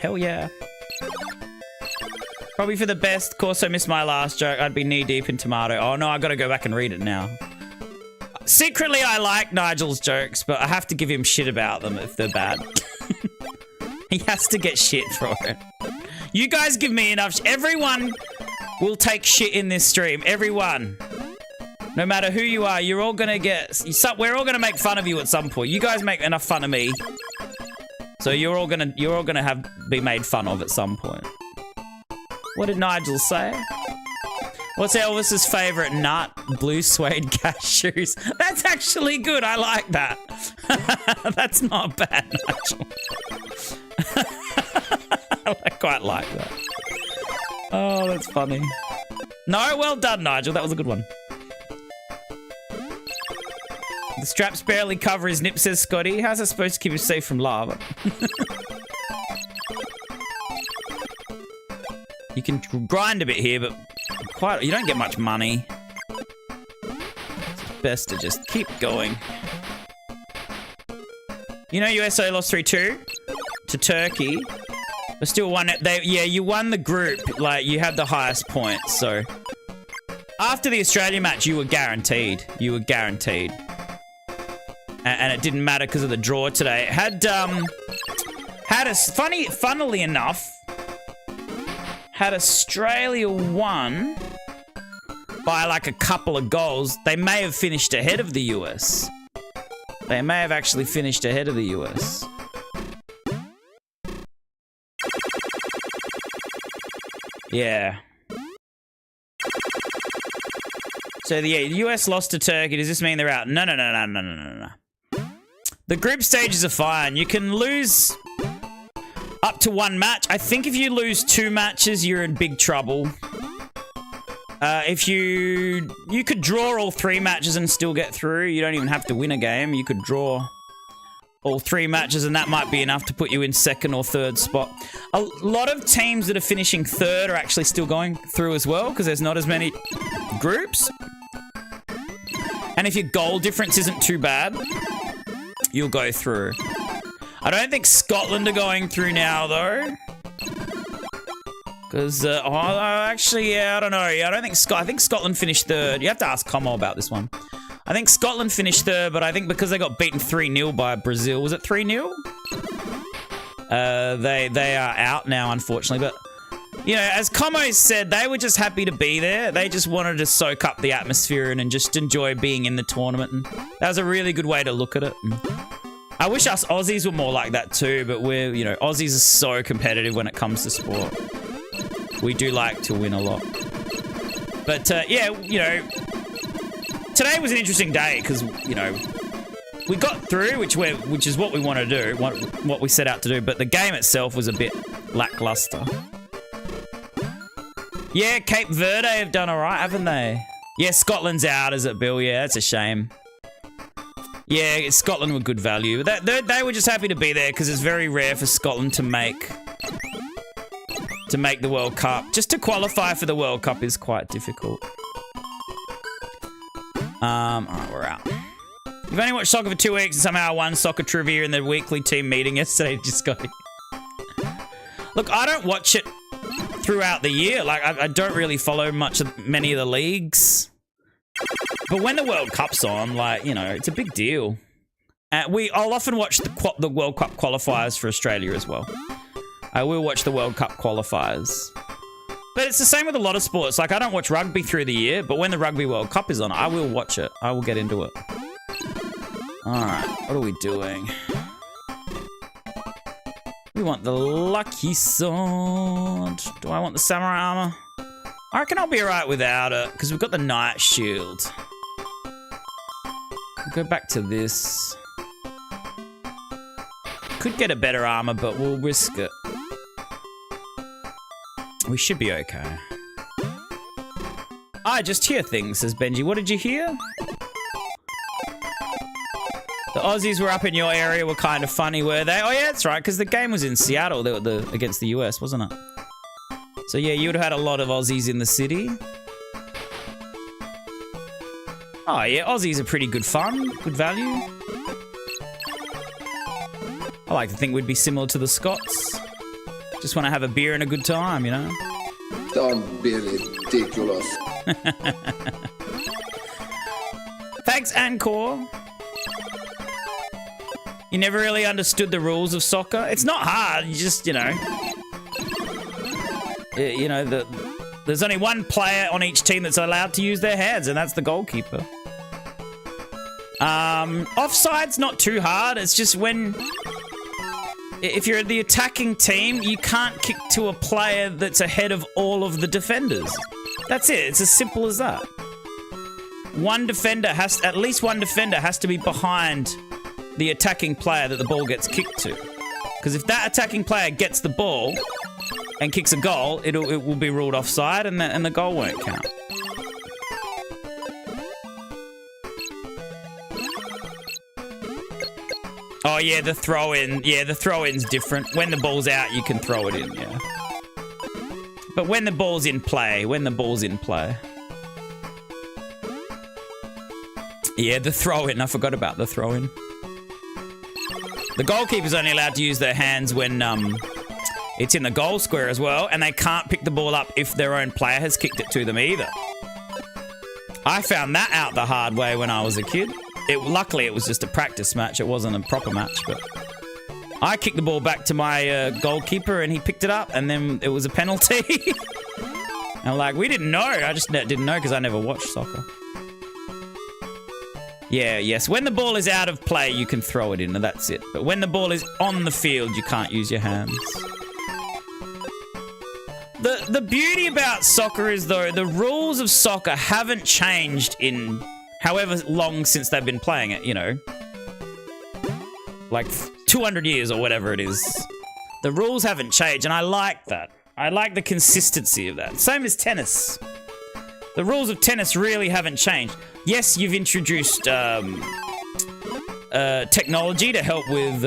Hell yeah. Probably for the best. Of course, I missed my last joke. I'd be knee deep in tomato. Oh no, I gotta go back and read it now. Secretly, I like Nigel's jokes, but I have to give him shit about them if they're bad. He has to get shit for it. You guys give me enough. Everyone will take shit in this stream. Everyone. No matter who you are, you're all gonna get... We're all gonna make fun of you at some point. You guys make enough fun of me. So you're all gonna be made fun of at some point. What did Nigel say? What's Elvis's favorite nut? Blue suede cashews. That's actually good. I like that. That's not bad, Nigel. I quite like that. Oh, that's funny. No, well done, Nigel. That was a good one. The straps barely cover his nip, says Scotty. How's that supposed to keep him safe from lava? You can grind a bit here, but you don't get much money. It's best to just keep going. You know USA lost 3-2 to Turkey. But still won it. Yeah, you won the group. Like, you had the highest points, so... After the Australia match, you were guaranteed. You were guaranteed. And it didn't matter because of the draw today. It funnily enough... Had Australia won by like a couple of goals, they may have finished ahead of the US. They may have actually finished ahead of the US. Yeah. So the US lost to Turkey. Does this mean they're out? No. The group stages are fine. You can lose... up to one match. I think if you lose 2 matches, you're in big trouble. If you could draw all 3 matches and still get through. You don't even have to win a game. You could draw all 3 matches and that might be enough to put you in 2nd or 3rd spot. A lot of teams that are finishing 3rd are actually still going through as well because there's not as many groups. And if your goal difference isn't too bad, you'll go through. I don't think Scotland are going through now, though. Because, actually, yeah, I don't know. Yeah, I think Scotland finished 3rd. You have to ask Como about this one. I think Scotland finished 3rd, but I think because they got beaten 3-0 by Brazil. Was it 3-0? They are out now, unfortunately. But, you know, as Como said, they were just happy to be there. They just wanted to soak up the atmosphere and just enjoy being in the tournament. And that was a really good way to look at it. I wish us Aussies were more like that too, but Aussies are so competitive when it comes to sport. We do like to win a lot. But, yeah, today was an interesting day because, we got through, which is what we want to do, what we set out to do, but the game itself was a bit lackluster. Yeah, Cape Verde have done all right, haven't they? Yeah, Scotland's out, is it, Bill? Yeah, that's a shame. Yeah, Scotland were good value. They were just happy to be there because it's very rare for Scotland to make the World Cup. Just to qualify for the World Cup is quite difficult. Alright, we're out. You've only watched soccer for 2 weeks and somehow won soccer trivia in the weekly team meeting yesterday. Just got it. Look, I don't watch it throughout the year. Like, I don't really follow many of the leagues. But when the World Cup's on, like, it's a big deal. I'll often watch the World Cup qualifiers for Australia as well. I will watch the World Cup qualifiers. But it's the same with a lot of sports. Like, I don't watch rugby through the year, but when the Rugby World Cup is on, I will watch it. I will get into it. Alright, what are we doing? We want the lucky sword. Do I want the samurai armor? I reckon I'll be alright without it, because we've got the Knight Shield. We'll go back to this. Could get a better armor, but we'll risk it. We should be okay. I just hear things, says Benji. What did you hear? The Aussies were up in your area were kind of funny, were they? Oh, yeah, that's right, because the game was in Seattle against the US, wasn't it? So, yeah, you would have had a lot of Aussies in the city. Oh, yeah, Aussies are pretty good fun, good value. I like to think we'd be similar to the Scots. Just want to have a beer and a good time, Don't be ridiculous. Thanks, Anchor. You never really understood the rules of soccer. It's not hard. You just, there's only one player on each team that's allowed to use their hands, and that's the goalkeeper. Offside's not too hard. It's just if you're the attacking team, you can't kick to a player that's ahead of all of the defenders. That's it. It's as simple as that. At least one defender has to be behind the attacking player that the ball gets kicked to. Because if that attacking player gets the ball and kicks a goal, it will be ruled offside, and the goal won't count. Oh yeah, the throw-in. Yeah, the throw-in's different. When the ball's out, you can throw it in, yeah. But when the ball's in play. Yeah, the throw-in. I forgot about the throw-in. The goalkeeper's only allowed to use their hands when it's in the goal square as well, and they can't pick the ball up if their own player has kicked it to them either. I found that out the hard way when I was a kid. Luckily, it was just a practice match. It wasn't a proper match, but I kicked the ball back to my goalkeeper, and he picked it up, and then it was a penalty. And like, we didn't know. I just didn't know because I never watched soccer. Yeah, yes. When the ball is out of play, you can throw it in, and that's it. But when the ball is on the field, you can't use your hands. The beauty about soccer is, though, the rules of soccer haven't changed in however long since they've been playing it, like 200 years or whatever it is. The rules haven't changed, and I like that. I like the consistency of that. Same as tennis. The rules of tennis really haven't changed. Yes, you've introduced technology to help with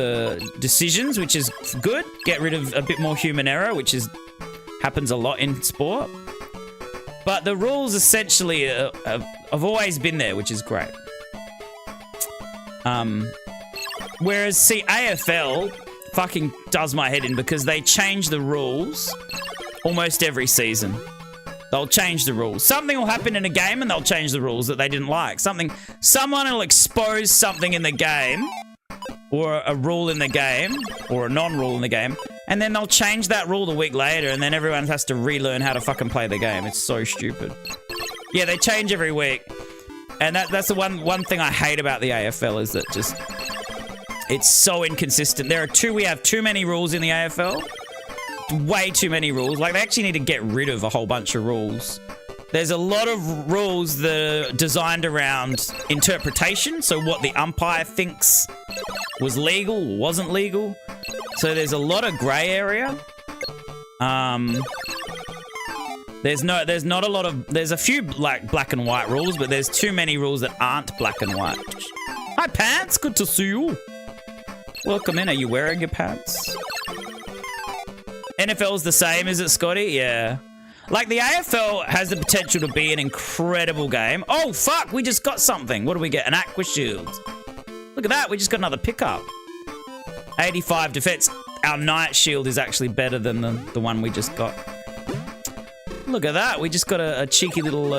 decisions, which is good. Get rid of a bit more human error, which happens a lot in sport. But the rules essentially have always been there, which is great. Whereas, see, AFL fucking does my head in because they change the rules almost every season. They'll change the rules. Something will happen in a game and they'll change the rules that they didn't like. Someone will expose something in the game, or a rule in the game, or a non-rule in the game, and then they'll change that rule the week later, and then everyone has to relearn how to fucking play the game. It's so stupid. Yeah, they change every week. And that's the one thing I hate about the AFL is that just... it's so inconsistent. We have too many rules in the AFL. Way too many rules. Like, they actually need to get rid of a whole bunch of rules. There's a lot of rules that are designed around interpretation, so what the umpire thinks was legal or wasn't legal. So there's a lot of grey area. There's not a lot of... there's a few like black and white rules, but there's too many rules that aren't black and white. Hi, Pants. Good to see you. Welcome in. Are you wearing your pants? NFL's the same, is it, Scotty? Yeah. Like, the AFL has the potential to be an incredible game. Oh, fuck, we just got something. What do we get? An Aqua Shield. Look at that, we just got another pickup. 85 defense. Our Night Shield is actually better than the one we just got. Look at that, we just got a cheeky little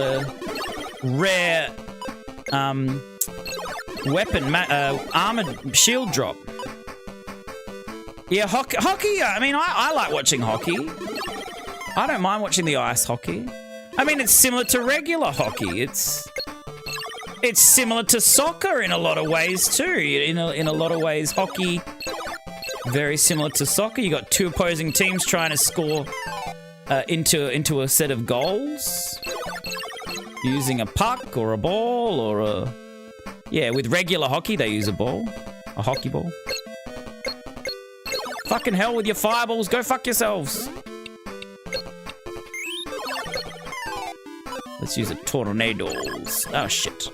rare weapon, armored shield drop. Yeah, hockey, I mean, I like watching hockey. I don't mind watching the ice hockey. I mean, it's similar to regular hockey. It's similar to soccer in a lot of ways too. In a lot of ways, hockey, very similar to soccer. You got two opposing teams trying to score into a set of goals using a puck or a ball or a... yeah, with regular hockey, they use a ball. A hockey ball. Fucking hell with your fireballs. Go fuck yourselves. Let's use a tornadoes. Oh, shit.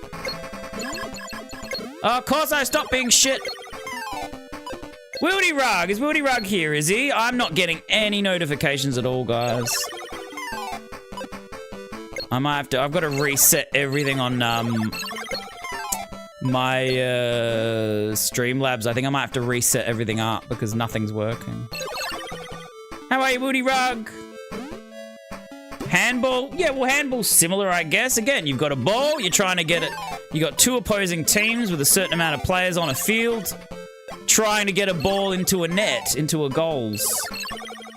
Oh, of course I stopped being shit. Wildy Rug. Is Wildy Rug here, is he? I'm not getting any notifications at all, guys. I might have to... I've got to reset everything on my Streamlabs. I think I might have to reset everything up because nothing's working. How are you, Wildy Rug? Handball? Yeah, well, handball's similar, I guess. Again, you've got a ball, you're trying to get it. You got two opposing teams with a certain amount of players on a field trying to get a ball into a net, into a goals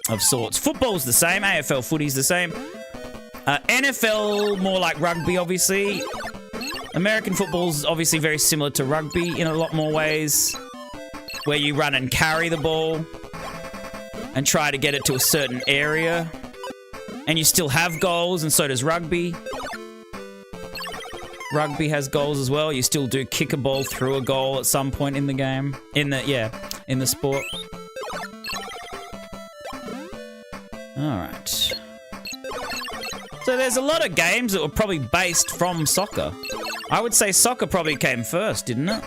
of sorts. Football's the same, AFL footy's the same. NFL, more like rugby, obviously. American football's obviously very similar to rugby in a lot more ways, where you run and carry the ball and try to get it to a certain area. And you still have goals, and so does rugby. Rugby has goals as well. You still do kick a ball through a goal at some point in the game. In the sport. Alright. So there's a lot of games that were probably based from soccer. I would say soccer probably came first, didn't it?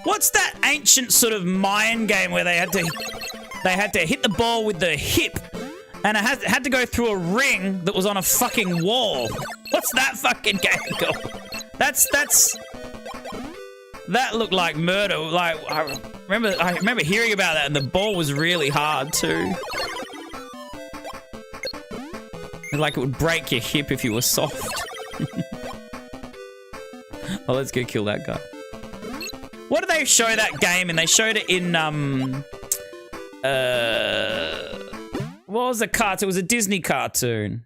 What's that ancient sort of Mayan game where they had to hit the ball with the hip and it had to go through a ring that was on a fucking wall? What's that fucking game called? That looked like murder. Like I remember hearing about that, and the ball was really hard too. Like it would break your hip if you were soft. Well, let's go kill that guy. What did they show that game? And they showed it in what was the cartoon? It was a Disney cartoon.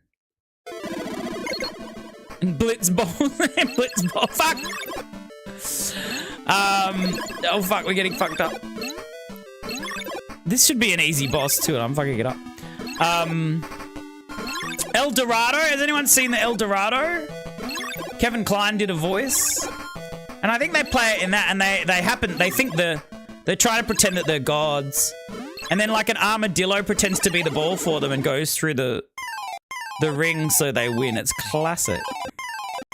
Blitzball. Blitzball. Fuck. Oh fuck, we're getting fucked up. This should be an easy boss too, and I'm fucking it up. El Dorado. Has anyone seen the El Dorado? Kevin Kline did a voice, and I think they play it in that, and they try to pretend that they're gods, and then like an armadillo pretends to be the ball for them and goes through the ring so they win. It's classic.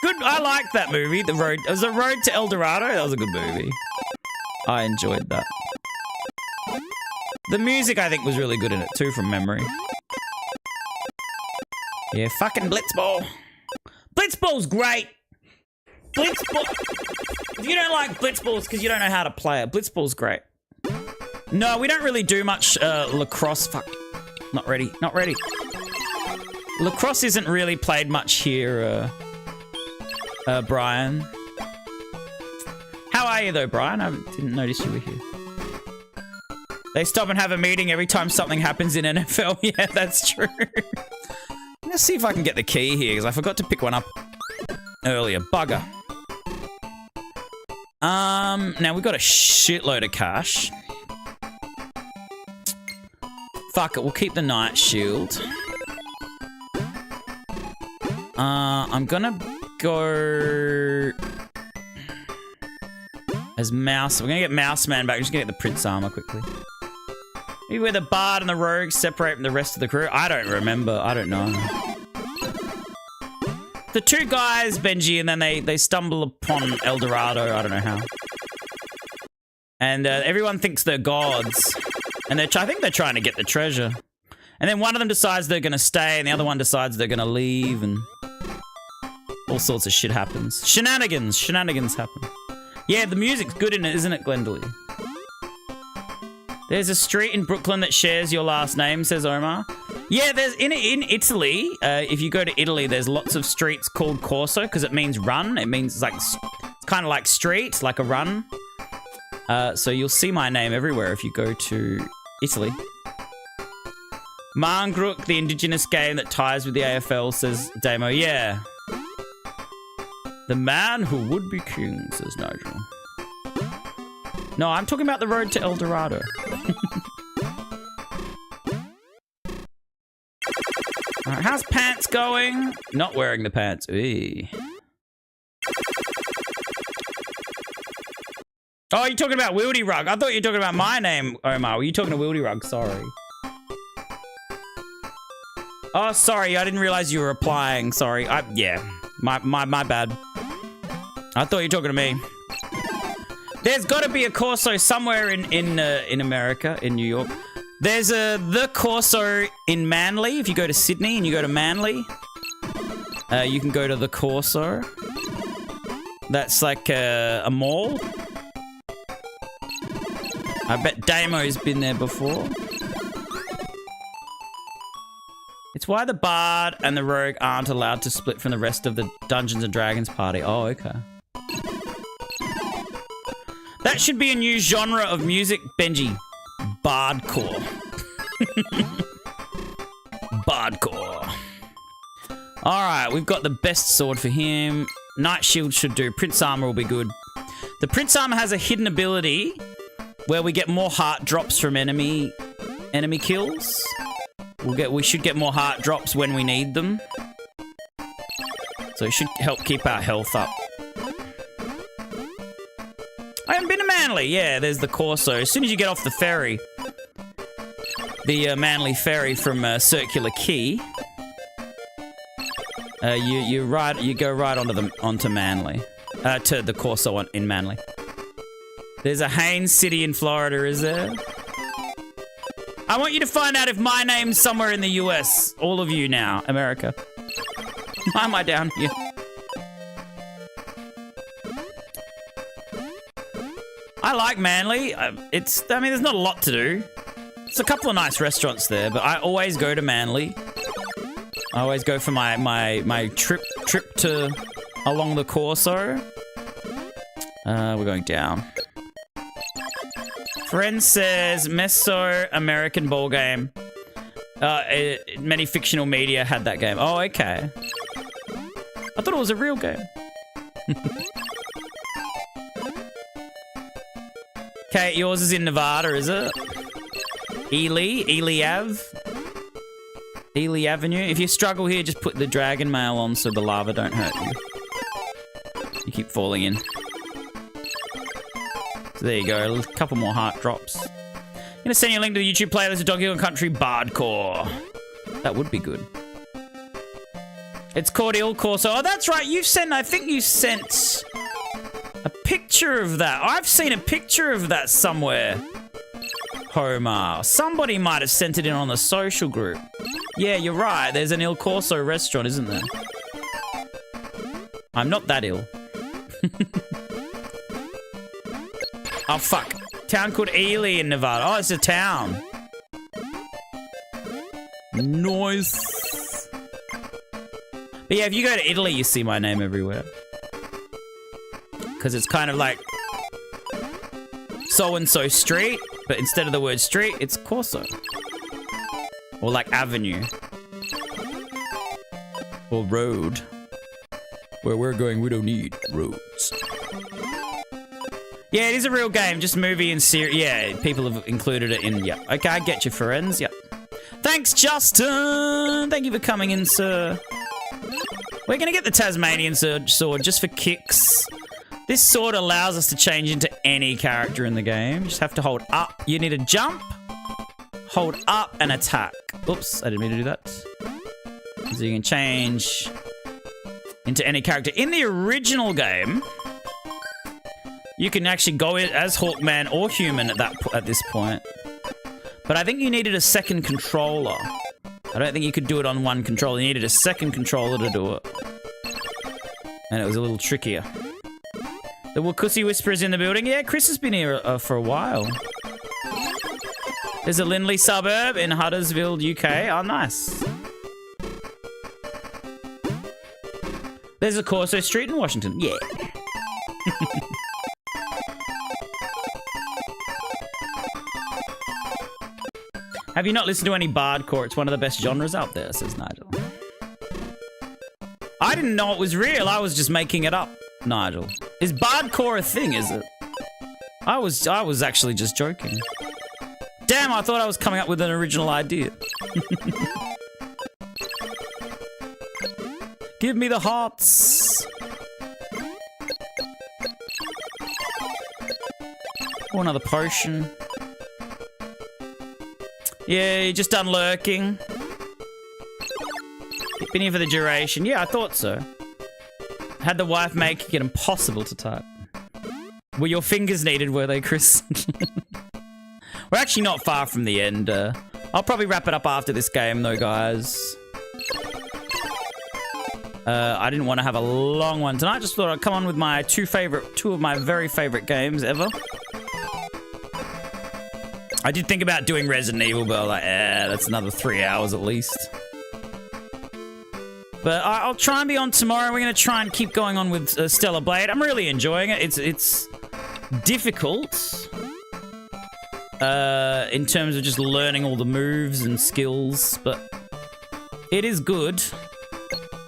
Good. I liked that movie. It was a Road to El Dorado. That was a good movie. I enjoyed that. The music I think was really good in it too, from memory. Yeah, fucking Blitzball. Blitzball's great. Blitzball. If you don't like Blitzball, it's because you don't know how to play it. Blitzball's great. No, we don't really do much lacrosse. Fuck. Not ready. Not ready. Lacrosse isn't really played much here, Brian. How are you though, Brian? I didn't notice you were here. They stop and have a meeting every time something happens in NFL. Yeah, that's true. Let's see if I can get the key here, because I forgot to pick one up earlier. Bugger. Now we've got a shitload of cash. Fuck it, we'll keep the Knight Shield. I'm gonna go as Mouse. We're gonna get Mouse Man back. I'm just gonna get the Prince armor quickly. Maybe where the Bard and the Rogue separate from the rest of the crew. I don't remember. I don't know. The two guys, Benji, and then they stumble upon El Dorado. I don't know how. And everyone thinks they're gods. And I think they're trying to get the treasure. And then one of them decides they're going to stay, and the other one decides they're going to leave, and all sorts of shit happens. Shenanigans happen. Yeah, the music's good in it, isn't it, Glendolly? There's a street in Brooklyn that shares your last name, says Omar. Yeah, there's in Italy. If you go to Italy, there's lots of streets called Corso because it means run. It means it's kind of like street, like a run. So you'll see my name everywhere if you go to Italy. Mangruk, the indigenous game that ties with the AFL, says Damo. Yeah. The man who would be king, says Nigel. No, I'm talking about the Road to El Dorado. Alright, how's Pants going? Not wearing the pants. Eee. Oh, you're talking about Wildy Rug. I thought you were talking about my name, Omar. Were you talking to Wildy Rug? Sorry. Oh, sorry. I didn't realize you were replying. Sorry. Yeah. My bad. I thought you were talking to me. There's got to be a Corso somewhere in America, in New York. There's the Corso in Manly. If you go to Sydney and you go to Manly, you can go to the Corso. That's like a mall. I bet Damo's been there before. It's why the Bard and the Rogue aren't allowed to split from the rest of the Dungeons and Dragons party. Oh, okay. That should be a new genre of music, Benji. Bardcore. Bardcore. Alright, we've got the best sword for him. Knight Shield should do. Prince Armor will be good. The Prince Armor has a hidden ability where we get more heart drops from enemy kills. We should get more heart drops when we need them. So it should help keep our health up. I haven't been to Manly. Yeah, there's the Corso. As soon as you get off the ferry, the Manly ferry from Circular Quay, you go right onto Manly, to the Corso in Manly. There's a Haines City in Florida, is there? I want you to find out if my name's somewhere in the US. All of you now, America. Why am I down here? I like Manly. I mean, there's not a lot to do. There's a couple of nice restaurants there, but I always go to Manly. I always go for my trip to along the Corso. We're going down. Friend says Mesoamerican ball game. Many fictional media had that game. Oh, okay. I thought it was a real game. Okay, yours is in Nevada, is it? Ely Avenue. If you struggle here, just put the dragon mail on so the lava don't hurt you. You keep falling in. So there you go, a couple more heart drops. I'm gonna send you a link to the YouTube playlist of Donkey Kong Country Bardcore. That would be good. It's called Il Corso. Oh, that's right, I think you sent a picture of that. I've seen a picture of that somewhere. Homer. Somebody might have sent it in on the social group. Yeah, you're right. There's an Il Corso restaurant, isn't there? I'm not that ill. Oh, fuck. Town called Ely in Nevada. Oh, it's a town. Nice. But yeah, if you go to Italy, you see my name everywhere. Because it's kind of like so-and-so street, but instead of the word street, it's Corso. Or like avenue. Or road. Where we're going, we don't need roads. Yeah, it is a real game, just movie and series. Yeah, people have included it in, yeah. Okay, I get you, friends, yep. Thanks, Justin! Thank you for coming in, sir. We're gonna get the Tasmanian sword just for kicks. This sword allows us to change into any character in the game. You just have to hold up. You need to jump, hold up, and attack. Oops, I didn't mean to do that. So you can change into any character. In the original game, you can actually go in as Hawkman or human at this point. But I think you needed a second controller. I don't think you could do it on one controller. You needed a second controller to do it. And it was a little trickier. The Wakusi Whisperer's in the building. Yeah, Chris has been here for a while. There's a Lindley suburb in Huddersfield, UK. Oh, nice. There's a Corso Street in Washington. Yeah. Have you not listened to any Bardcore? It's one of the best genres out there, says Nigel. I didn't know it was real. I was just making it up, Nigel. Is Bardcore a thing, is it? I was actually just joking. Damn, I thought I was coming up with an original idea. Give me the hearts. Oh, another potion. Yeah, you're just done lurking. You've been here for the duration. Yeah, I thought so. Had the wife make it impossible to type. Were your fingers needed, were they, Chris? We're actually not far from the end. I'll probably wrap it up after this game, though, guys. I didn't want to have a long one tonight. Just thought I'd come on with my two of my very favorite games ever. I did think about doing Resident Evil, but I was like, that's another 3 hours at least. But I'll try and be on tomorrow. We're going to try and keep going on with Stellar Blade. I'm really enjoying it. It's difficult in terms of just learning all the moves and skills, but it is good.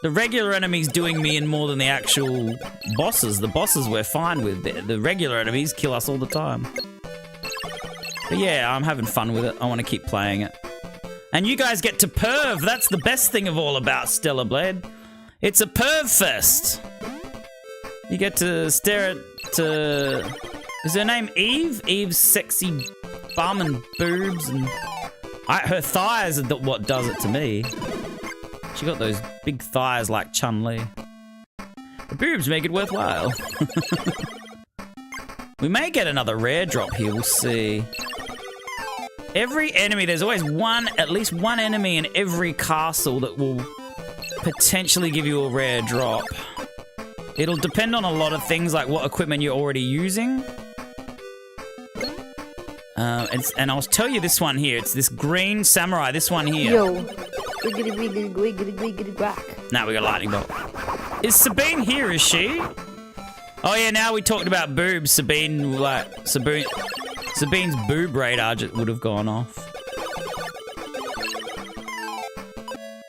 The regular enemies doing me in more than the actual bosses. The bosses we're fine with. The regular enemies kill us all the time. But yeah, I'm having fun with it. I want to keep playing it. And you guys get to perv. That's the best thing of all about Stellar Blade. It's a perv fest. You get to stare at... is her name Eve? Eve's sexy bum and boobs and... her thighs are what does it to me. She got those big thighs like Chun-Li. The boobs make it worthwhile. We may get another rare drop here. We'll see. Every enemy, there's always at least one enemy in every castle that will potentially give you a rare drop. It'll depend on a lot of things, like what equipment you're already using. And I'll tell you this one here. It's this green samurai, this one here. Yo. Wiggity wiggity wiggity wiggity whack. Now we got lightning bolt. Is Sabine here, is she? Oh yeah, now we talked about boobs. Sabine's boob radar just would have gone off.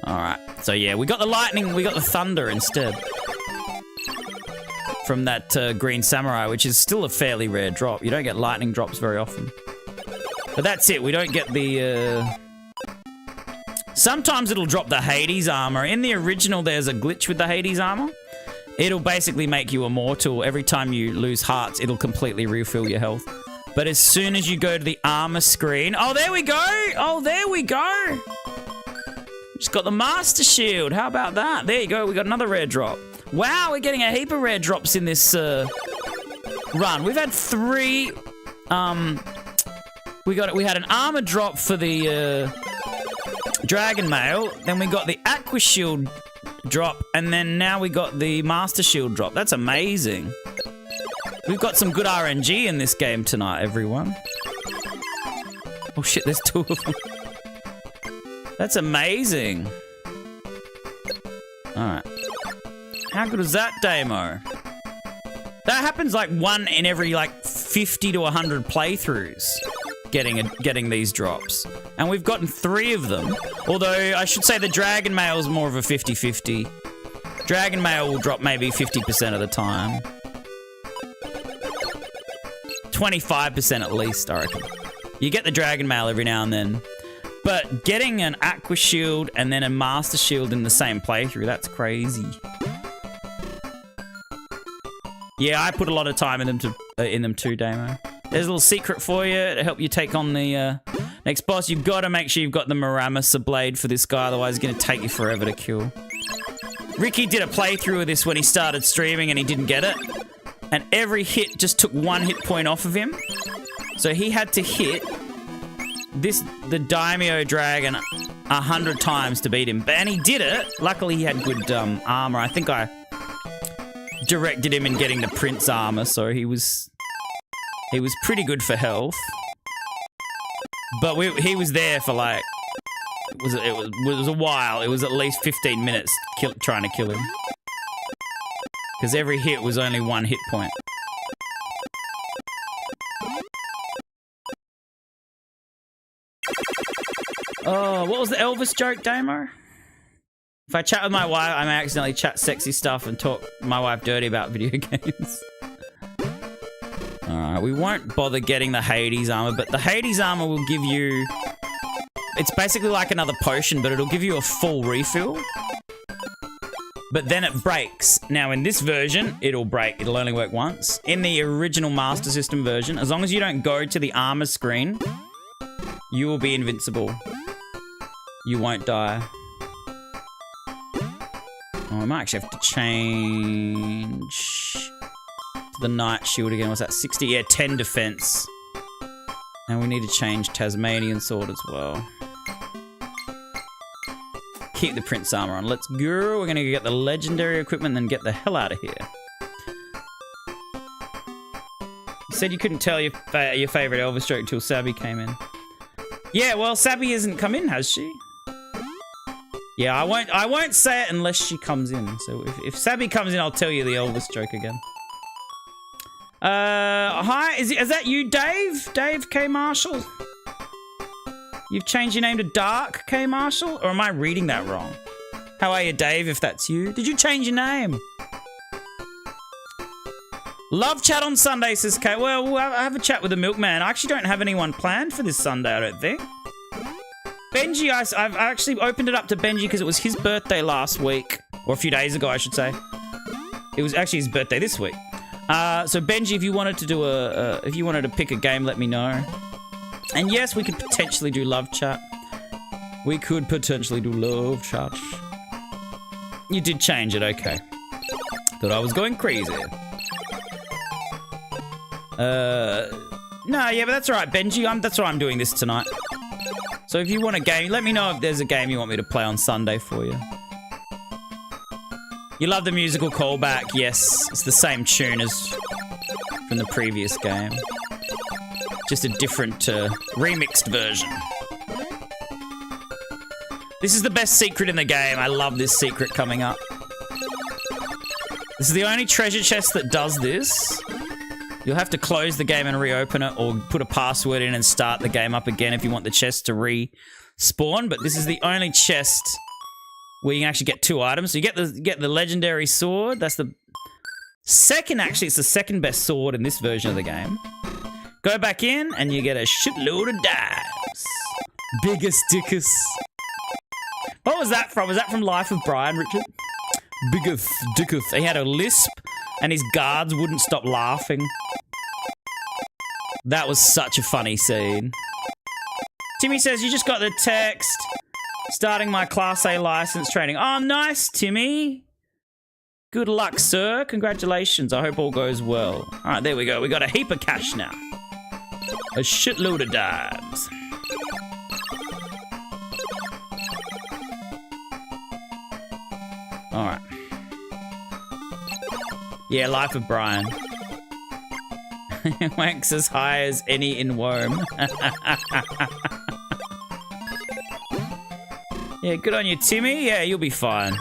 Alright, so yeah, we got the lightning, we got the thunder instead. From that green samurai, which is still a fairly rare drop. You don't get lightning drops very often. But that's it, we don't get the... Sometimes it'll drop the Hades armor. In the original, there's a glitch with the Hades armor. It'll basically make you immortal. Every time you lose hearts, it'll completely refill your health. But as soon as you go to the armor screen... Oh, there we go! Oh, there we go! Just got the Master Shield. How about that? There you go. We got another rare drop. Wow, we're getting a heap of rare drops in this run. We've had 3... We had an armor drop for the Dragon Mail. Then we got the Aqua Shield drop. And then now we got the Master Shield drop. That's amazing. We've got some good RNG in this game tonight, everyone. Oh shit, there's 2 of them. That's amazing. Alright. How good is that demo? That happens like 1 in every like 50 to 100 playthroughs. Getting these drops. And we've gotten 3 of them. Although I should say the Dragon Mail is more of a 50-50. Dragon Mail will drop maybe 50% of the time. 25% at least, I reckon. You get the Dragon Mail every now and then. But getting an Aqua Shield and then a Master Shield in the same playthrough, that's crazy. Yeah, I put a lot of time in them too, Damo. There's a little secret for you to help you take on the next boss. You've got to make sure you've got the Muramasa blade for this guy, otherwise it's going to take you forever to kill. Ricky did a playthrough of this when he started streaming and he didn't get it. And every hit just took 1 hit point off of him. So he had to hit the Daimyo Dragon 100 times to beat him. And he did it. Luckily he had good armor. I think I directed him in getting the Prince armor, so he was pretty good for health. But he was there for like... It was a while. It was at least 15 minutes trying to kill him. Because every hit was only 1 hit point. Oh, what was the Elvis joke, Damo? If I chat with my wife, I may accidentally chat sexy stuff and talk my wife dirty about video games. Alright, we won't bother getting the Hades armor, but the Hades armor will give you... It's basically like another potion, but it'll give you a full refill. But then it breaks. Now, in this version, it'll break. It'll only work once. In the original Master System version, as long as you don't go to the armor screen, you will be invincible. You won't die. Oh, I might actually have to change to the Knight Shield again. What's that? 60? Yeah, 10 defense. And we need to change Tasmanian Sword as well. Keep the Prince armor on. Let's go. We're going to get the legendary equipment and then get the hell out of here. You said you couldn't tell your favorite Elvis joke until Sabby came in. Yeah, well, Sabby hasn't come in, has she? Yeah, I won't say it unless she comes in. So if Sabby comes in, I'll tell you the Elvis joke again. Hi, is that you, Dave? Dave K. Marshall? You've changed your name to Dark K. Marshall? Or am I reading that wrong? How are you, Dave, if that's you? Did you change your name? Love chat on Sunday, says Kay. Well, we'll have a chat with the milkman. I actually don't have anyone planned for this Sunday, I don't think. Benji, I've actually opened it up to Benji because it was his birthday last week. Or a few days ago, I should say. It was actually his birthday this week. So Benji, if you wanted to do if you wanted to pick a game, let me know. And yes, we could potentially do love chat. We could potentially do love chat. You did change it, okay. Thought I was going crazy. No, yeah, but that's all right, Benji. That's why I'm doing this tonight. So if you want a game, let me know if there's a game you want me to play on Sunday for you. You love the musical callback? Yes, it's the same tune as from the previous game. Just a different remixed version. This is the best secret in the game. I love this secret coming up. This is the only treasure chest that does this. You'll have to close the game and reopen it, or put a password in and start the game up again if you want the chest to respawn. But this is the only chest where you can actually get 2 items. So you get the legendary sword. That's the second, actually, it's the second best sword in this version of the game. Go back in and you get a shitload of dimes. Biggest dickus. What was that from? Was that from Life of Brian, Richard? Biggest dickus. He had a lisp and his guards wouldn't stop laughing. That was such a funny scene. Timmy says, you just got the text. Starting my Class A license training. Oh, nice, Timmy. Good luck, sir. Congratulations. I hope all goes well. All right, there we go. We got a heap of cash now. A shitload of dimes. All right. Yeah, Life of Brian. Wank's as high as any in Rome. Yeah, good on you, Timmy. Yeah, you'll be fine.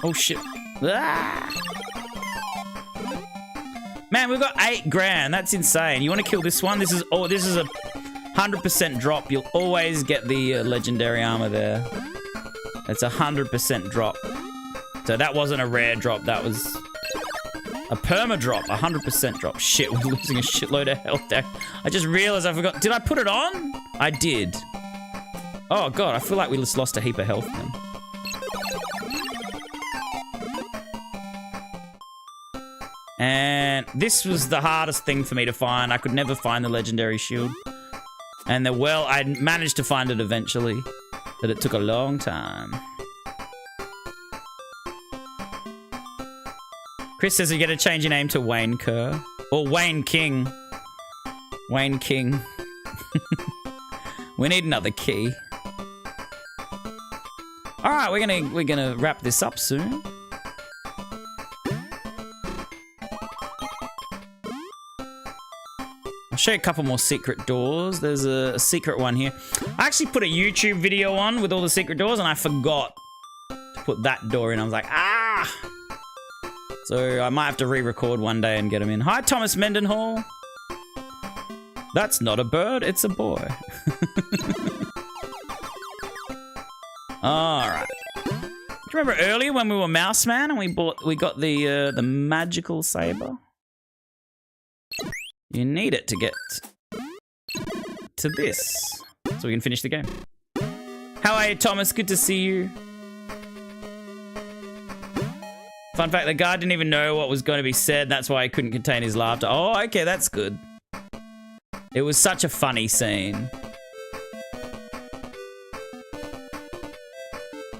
Oh, shit. Ah! Man, we've got 8 grand. That's insane. You want to kill this one? This is a 100% drop. You'll always get the legendary armor there. It's a 100% drop. So that wasn't a rare drop. That was a perma drop. 100% drop. Shit, we're losing a shitload of health there. I just realized I forgot. Did I put it on? I did. Oh, God. I feel like we just lost a heap of health then. And this was the hardest thing for me to find. I could never find the legendary shield. And I managed to find it eventually. But it took a long time. Chris says you get to change your name to Wayne Kerr. Or Wayne King. Wayne King. We need another key. Alright, we're gonna wrap this up soon. I'll show you a couple more secret doors. There's a secret one here. I actually put a YouTube video on with all the secret doors and I forgot to put that door in. I was like, ah! So I might have to re-record one day and get them in. Hi, Thomas Mendenhall. That's not a bird, it's a boy. Alright. Do you remember earlier when we were Mouse Man and we got the magical saber? You need it to get to this, so we can finish the game. How are you, Thomas? Good to see you. Fun fact, the guard didn't even know what was going to be said. That's why he couldn't contain his laughter. Oh, okay, that's good. It was such a funny scene.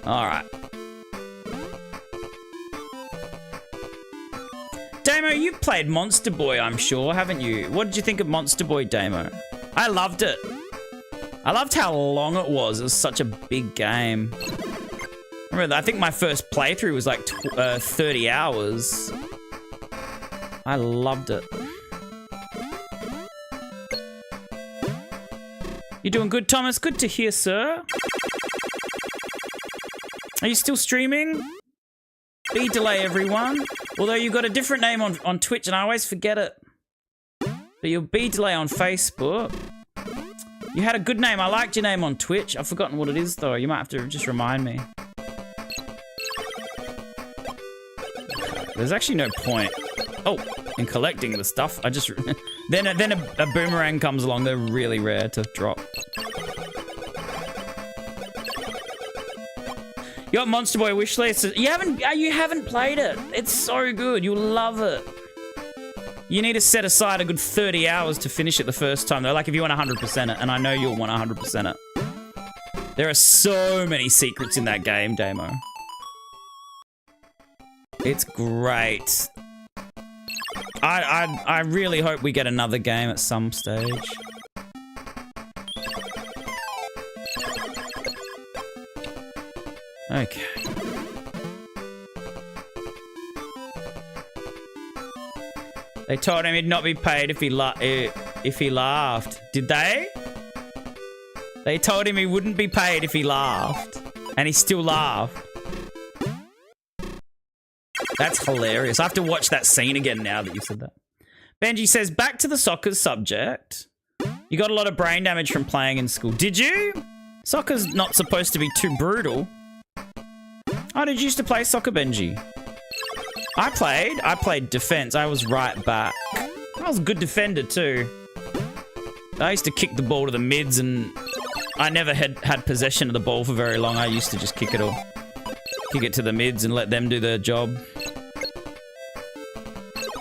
All right. Damo, you've played Monster Boy, I'm sure, haven't you? What did you think of Monster Boy, Damo? I loved it. I loved how long it was. It was such a big game. I think my first playthrough was like 30 hours. I loved it. You doing good, Thomas? Good to hear, sir. Are you still streaming? B delay, everyone. Although you got a different name on Twitch, and I always forget it. But you're B delay on Facebook. You had a good name. I liked your name on Twitch. I've forgotten what it is, though. You might have to just remind me. There's actually no point. Oh, in collecting the stuff. I just... then a boomerang comes along. They're really rare to drop. You got Monster Boy wishlist. You haven't played it. It's so good. You'll love it. You need to set aside a good 30 hours to finish it the first time, though. Like, if you want 100% it, and I know you'll want 100% it. There are so many secrets in that game, Damo. It's great. I really hope we get another game at some stage. Okay. They told him he'd not be paid if he laughed. Did they? They told him he wouldn't be paid if he laughed. And he still laughed. That's hilarious. I have to watch that scene again now that you said that. Benji says, back to the soccer subject. You got a lot of brain damage from playing in school. Did you? Soccer's not supposed to be too brutal. Oh, did you used to play soccer, Benji? I played defense. I was right back. I was a good defender too. I used to kick the ball to the mids, and I never had possession of the ball for very long. I used to just kick it to the mids and let them do their job.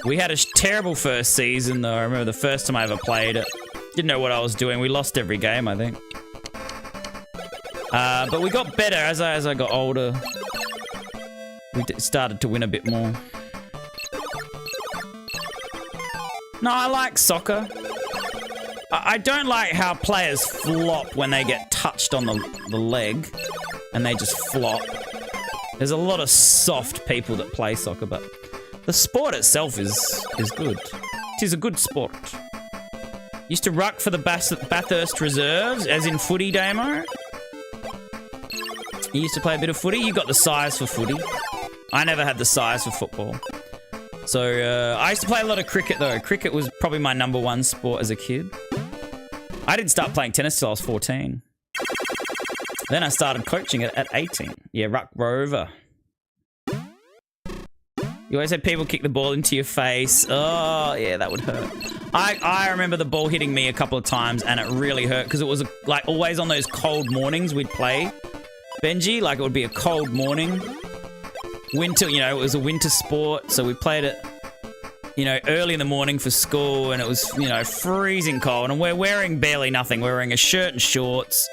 We had a terrible first season though. I remember the first time I ever played it. Didn't know what I was doing. We lost every game, I think. But we got better as I got older. We started to win a bit more. No, I like soccer. I don't like how players flop when they get touched on the leg and they just flop. There's a lot of soft people that play soccer, but the sport itself is good. It is a good sport. Used to ruck for the Bathurst reserves, as in footy, Damo. You used to play a bit of footy. You got the size for footy. I never had the size for football. So, I used to play a lot of cricket, though. Cricket was probably my #1 sport as a kid. I didn't start playing tennis till I was 14. Then I started coaching it at 18. Yeah, ruck rover. You always had people kick the ball into your face. Oh, yeah, that would hurt. I remember the ball hitting me a couple of times, and it really hurt, because it was, like, always on those cold mornings we'd play. Benji, like, it would be a cold morning. Winter, you know, it was a winter sport, so we played it, you know, early in the morning for school, and it was, you know, freezing cold, and we're wearing barely nothing. We're wearing a shirt and shorts,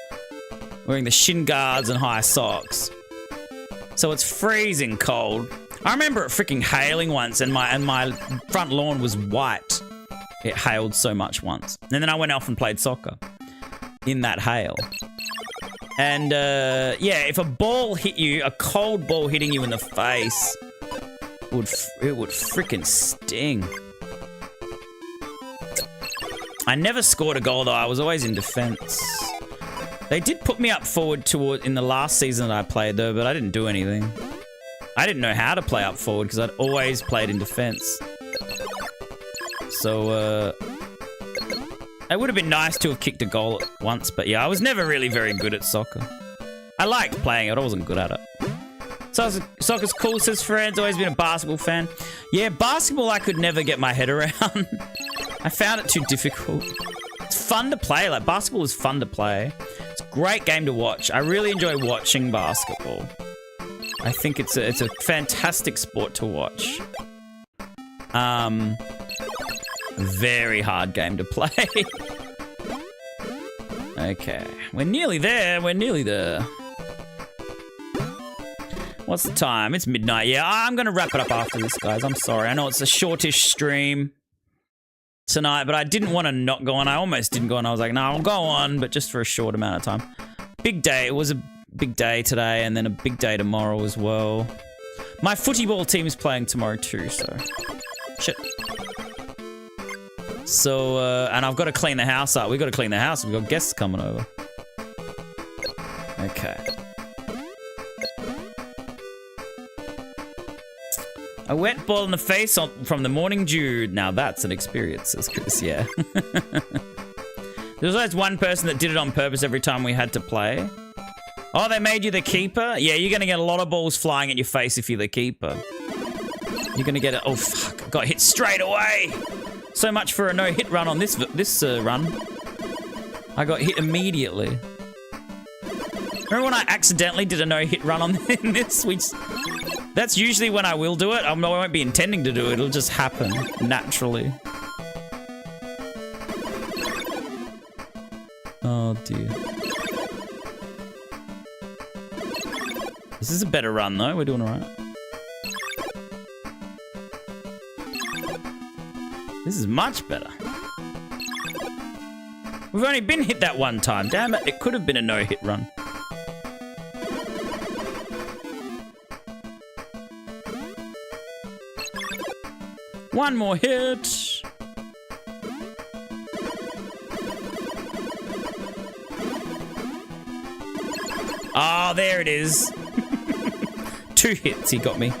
wearing the shin guards and high socks. So it's freezing cold. I remember it freaking hailing once, and my front lawn was white. It hailed so much once. And then I went off and played soccer in that hail. And, yeah, if a ball hit you, a cold ball hitting you in the face, it would freaking sting. I never scored a goal, though. I was always in defense. They did put me up forward in the last season that I played, though, but I didn't do anything. I didn't know how to play up forward because I'd always played in defense. So, it would have been nice to have kicked a goal once, but yeah, I was never really very good at soccer. I liked playing it, I wasn't good at it. So soccer's cool, says Friends. Always been a basketball fan. Yeah, basketball I could never get my head around. I found it too difficult. It's fun to play, like basketball is fun to play. It's a great game to watch. I really enjoy watching basketball. I think it's a fantastic sport to watch. Very hard game to play. Okay, we're nearly there. We're nearly there. What's the time? It's midnight. Yeah, I'm gonna wrap it up after this, guys. I'm sorry. I know it's a shortish stream tonight, but I didn't want to not go on. I almost didn't go on. I was like, no, I'll go on, but just for a short amount of time. Big day. It was a big day today, and then a big day tomorrow as well. My footy ball team is playing tomorrow too, so shit. So, and I've got to clean the house up. We've got to clean the house. We've got guests coming over. Okay. A wet ball in the face from the morning dew. Now that's an experience, says Chris. Yeah. There's always one person that did it on purpose every time we had to play. Oh, they made you the keeper? Yeah, you're going to get a lot of balls flying at your face if you're the keeper. You're going to get it. Oh, fuck. Got hit straight away. So much for a no-hit run on this run. I got hit immediately. Remember when I accidentally did a no-hit run on this? That's usually when I will do it. I won't be intending to do it. It'll just happen naturally. Oh, dear. This is a better run, though. We're doing all right. This is much better. We've only been hit that one time. Damn it. It could have been a no-hit run. One more hit. Oh, there it is. 2 hits, he got me.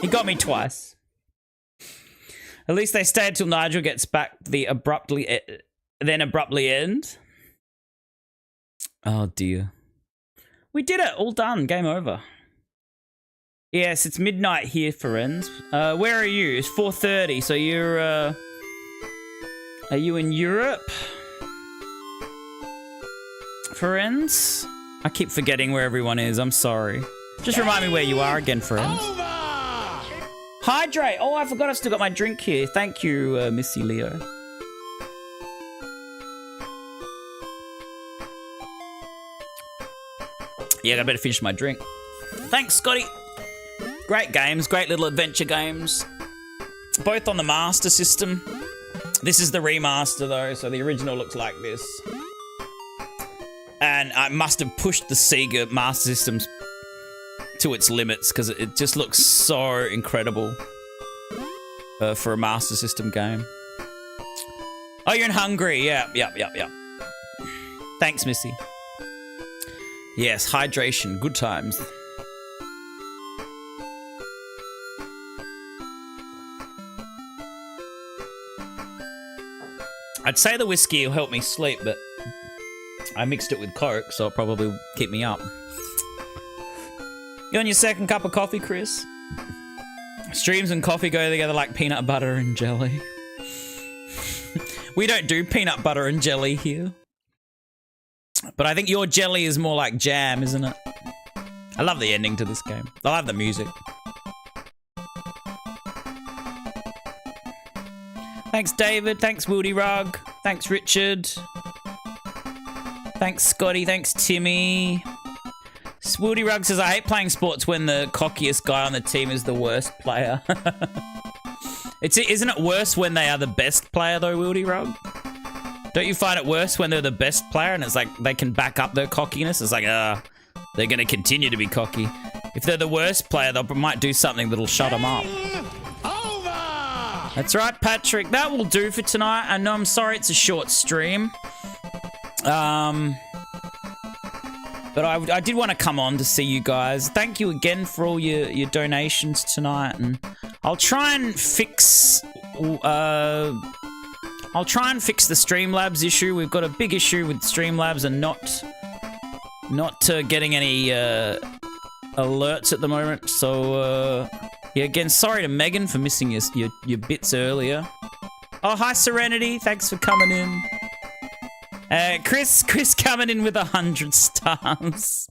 He got me twice. At least they stay until Nigel gets back then abruptly end. Oh, dear. We did it. All done. Game over. Yes, it's midnight here, friends. Where are you? It's 4:30, so you're, are you in Europe? Friends? I keep forgetting where everyone is. I'm sorry. Just remind me where you are again, friends. Hydrate! Oh, I forgot I've still got my drink here. Thank you, Missy Leo. Yeah, I better finish my drink. Thanks, Scotty. Great games, great little adventure games. Both on the Master System. This is the remaster, though, so the original looks like this. And I must have pushed the Sega Master Systems to its limits because it just looks so incredible for a Master System game. Oh, you're in Hungary. Yeah. Thanks, Missy. Yes, hydration. Good times. I'd say the whiskey will help me sleep, but I mixed it with Coke, so it'll probably keep me up. You on your second cup of coffee, Chris? Streams and coffee go together like peanut butter and jelly. We don't do peanut butter and jelly here. But I think your jelly is more like jam, isn't it? I love the ending to this game. I love the music. Thanks, David. Thanks, Woody Rug. Thanks, Richard. Thanks, Scotty. Thanks, Timmy. Woody Rug says, I hate playing sports when the cockiest guy on the team is the worst player. Isn't it worse when they are the best player, though, Woody Rug? Don't you find it worse when they're the best player and it's like they can back up their cockiness? It's like, they're going to continue to be cocky. If they're the worst player, they might do something that'll shut them up. That's right, Patrick. That will do for tonight. I know, I'm sorry it's a short stream. But I did want to come on to see you guys. Thank you again for all your donations tonight. And I'll try and fix... the Streamlabs issue. We've got a big issue with Streamlabs and not getting any alerts at the moment. So, yeah, again, sorry to Megan for missing your bits earlier. Oh, hi, Serenity. Thanks for coming in. Chris coming in with 100 stars.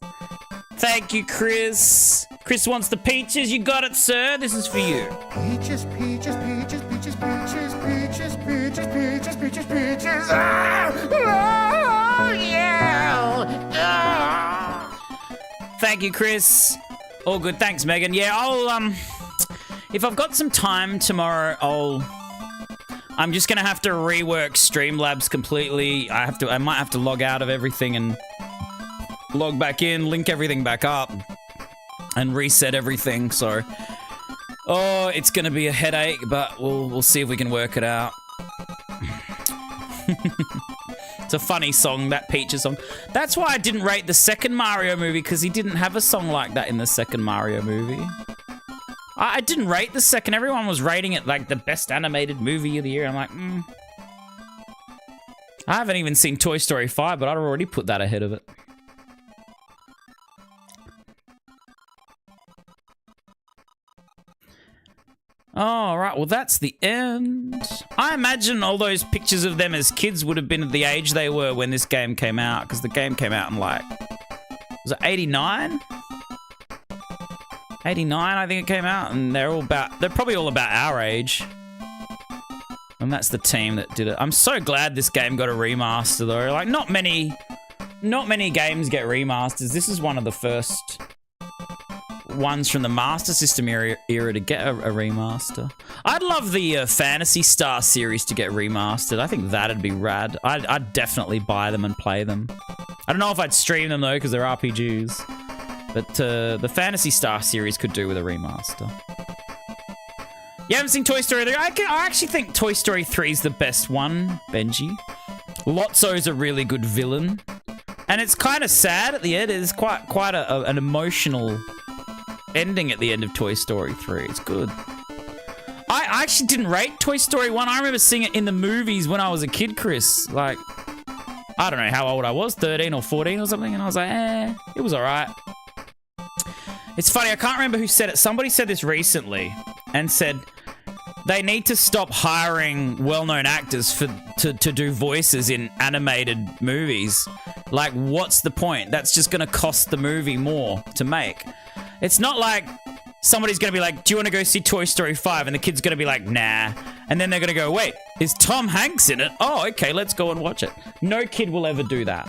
Thank you, Chris. Chris wants the peaches. You got it, sir. This is for you. Peaches, peaches, peaches, peaches, peaches, peaches, peaches, peaches, peaches, peaches. Oh, yeah. Thank you, Chris. All good. Thanks, Megan. Yeah, I'll if I've got some time tomorrow, I'm just gonna have to rework Streamlabs completely. I might have to log out of everything and log back in, link everything back up, and reset everything. So, it's gonna be a headache, but we'll see if we can work it out. It's a funny song, that Peaches song. That's why I didn't rate the second Mario movie, because he didn't have a song like that in the second Mario movie. I didn't rate the second. Everyone was rating it like the best animated movie of the year. I'm like, I haven't even seen Toy Story 5, but I'd already put that ahead of it. Oh, right. Well, that's the end. I imagine all those pictures of them as kids would have been at the age they were when this game came out, because the game came out in like, was it 89? 89, I think it came out, and they're probably all about our age. And that's the team that did it. I'm so glad this game got a remaster though. Like, not many games get remasters. This is one of the first ones from the Master System era to get a remaster. I'd love the Phantasy Star series to get remastered. I think that'd be rad. I'd definitely buy them and play them. I don't know if I'd stream them though, because they're RPGs. But the Phantasy Star series could do with a remaster. You haven't seen Toy Story 3? I actually think Toy Story 3 is the best one, Benji. Lotso's a really good villain. And it's kind of sad at the end. It's quite an emotional ending at the end of Toy Story 3. It's good. I actually didn't rate Toy Story 1. I remember seeing it in the movies when I was a kid, Chris. Like, I don't know how old I was, 13 or 14 or something. And I was like, it was all right. It's funny, I can't remember who said it. Somebody said this recently and said they need to stop hiring well-known actors to do voices in animated movies. Like, what's the point? That's just going to cost the movie more to make. It's not like somebody's going to be like, do you want to go see Toy Story 5? And the kid's going to be like, nah. And then they're going to go, wait, is Tom Hanks in it? Oh, okay, let's go and watch it. No kid will ever do that.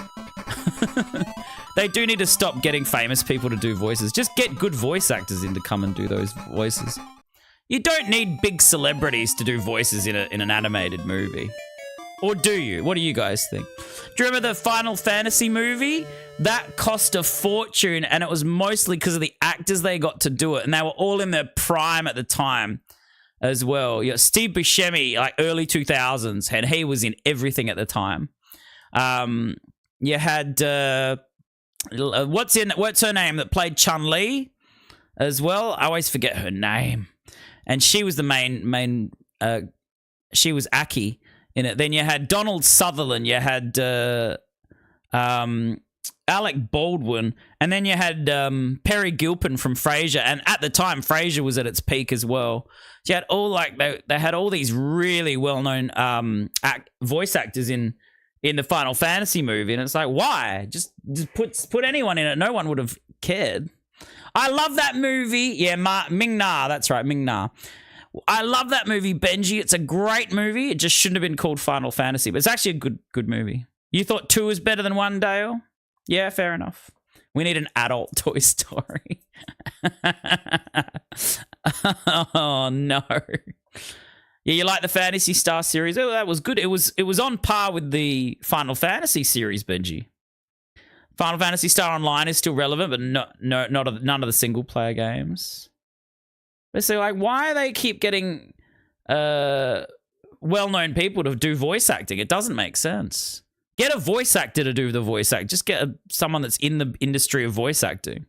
They do need to stop getting famous people to do voices. Just get good voice actors in to come and do those voices. You don't need big celebrities to do voices in an animated movie. Or do you? What do you guys think? Do you remember the Final Fantasy movie? That cost a fortune, and it was mostly because of the actors they got to do it, and they were all in their prime at the time as well. You know, Steve Buscemi, like early 2000s, and he was in everything at the time. You had... what's her name that played Chun-Li as well? I always forget her name. And she was the main she was Aki in it. Then you had Donald Sutherland, you had Alec Baldwin, and then you had Perry Gilpin from Frasier, and at the time Frasier was at its peak as well. So you had all they had all these really well-known voice actors in the Final Fantasy movie, and it's like, why? Just put anyone in it. No one would have cared. I love that movie. Yeah, Ming-Na. That's right, Ming-Na. I love that movie, Benji. It's a great movie. It just shouldn't have been called Final Fantasy, but it's actually a good movie. You thought 2 is better than 1, Dale? Yeah, fair enough. We need an adult Toy Story. Oh, no. Yeah, you like the Phantasy Star series? Oh, that was good. It was on par with the Final Fantasy series, Benji. Final Fantasy Star Online is still relevant, but none of the single player games. But so, like, why do they keep getting well-known people to do voice acting? It doesn't make sense. Get a voice actor to do the voice act. Just get someone that's in the industry of voice acting.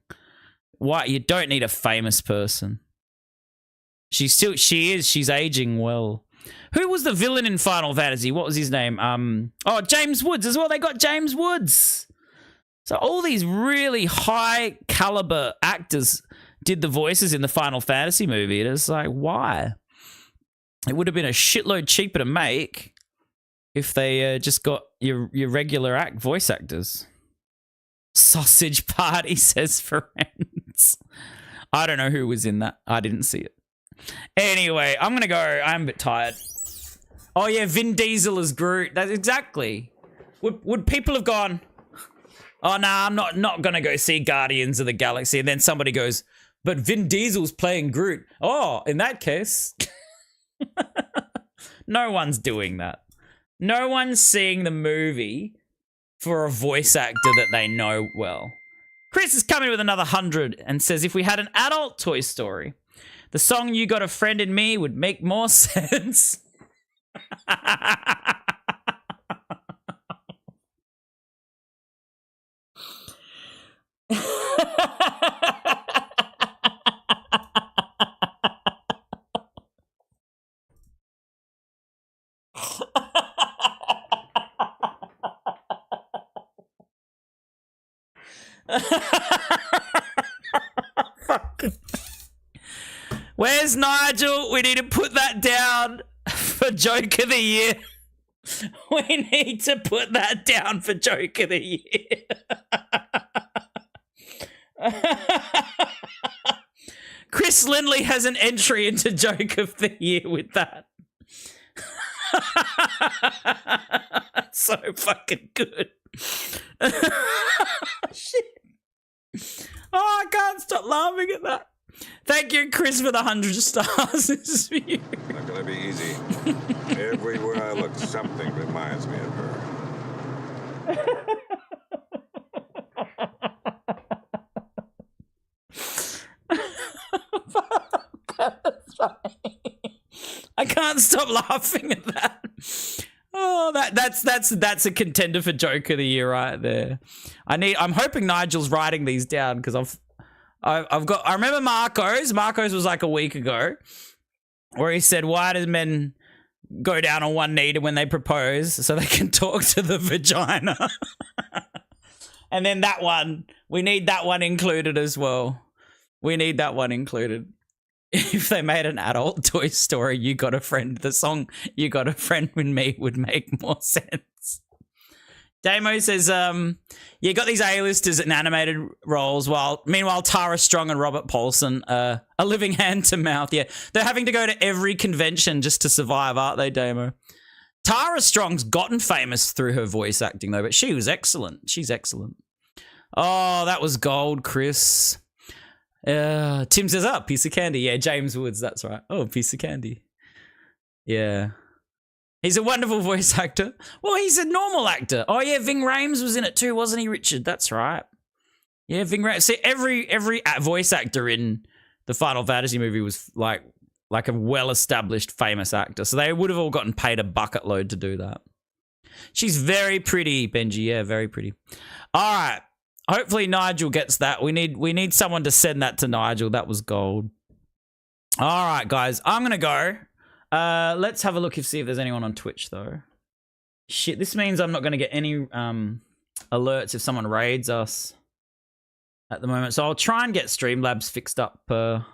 Why? You don't need a famous person. She's aging well. Who was the villain in Final Fantasy? What was his name? James Woods as well. They got James Woods. So all these really high caliber actors did the voices in the Final Fantasy movie. And it's like, why? It would have been a shitload cheaper to make if they just got your regular voice actors. Sausage Party, says Friends. I don't know who was in that. I didn't see it. Anyway, I'm going to go. I'm a bit tired. Oh, yeah, Vin Diesel as Groot. That's exactly. Would people have gone, oh, nah, I'm not going to go see Guardians of the Galaxy. And then somebody goes, but Vin Diesel's playing Groot. Oh, in that case. No one's doing that. No one's seeing the movie for a voice actor that they know well. Chris is coming with another 100 and says, if we had an adult Toy Story, the song You Got a Friend in Me would make more sense. Where's Nigel? We need to put that down for Joke of the Year. We need to put that down for Joke of the Year. Chris Lindley has an entry into Joke of the Year with that. So fucking good. Shit. Oh, I can't stop laughing at that. Thank you, Chris, for the 100 stars. This is for you. Not gonna be easy. Everywhere I look, something reminds me of her. I can't stop laughing at that. Oh, that's a contender for Joke of the Year right there. I'm hoping Nigel's writing these down because I remember Marco's was like a week ago where he said, why do men go down on one knee when they propose so they can talk to the vagina? And then that one, we need that one included as well. We need that one included. If they made an adult Toy Story, You Got a Friend, the song You Got a Friend with Me would make more sense. Damo says, you got these A-listers in animated roles, meanwhile Tara Strong and Robert Paulson are living hand to mouth. Yeah, they're having to go to every convention just to survive, aren't they, Damo? Tara Strong's gotten famous through her voice acting, though, but she was excellent. She's excellent. Oh, that was gold, Chris. Tim says, piece of candy. Yeah, James Woods, that's right. Oh, piece of candy. Yeah. He's a wonderful voice actor. Well, he's a normal actor. Oh, yeah, Ving Rhames was in it too, wasn't he, Richard? That's right. Yeah, Ving Rhames. See, every voice actor in the Final Fantasy movie was like a well-established, famous actor. So they would have all gotten paid a bucket load to do that. She's very pretty, Benji. Yeah, very pretty. All right. Hopefully Nigel gets that. We need someone to send that to Nigel. That was gold. All right, guys. I'm going to go. Let's have a look and see if there's anyone on Twitch, though. Shit, this means I'm not going to get any alerts if someone raids us at the moment. So I'll try and get Streamlabs fixed up for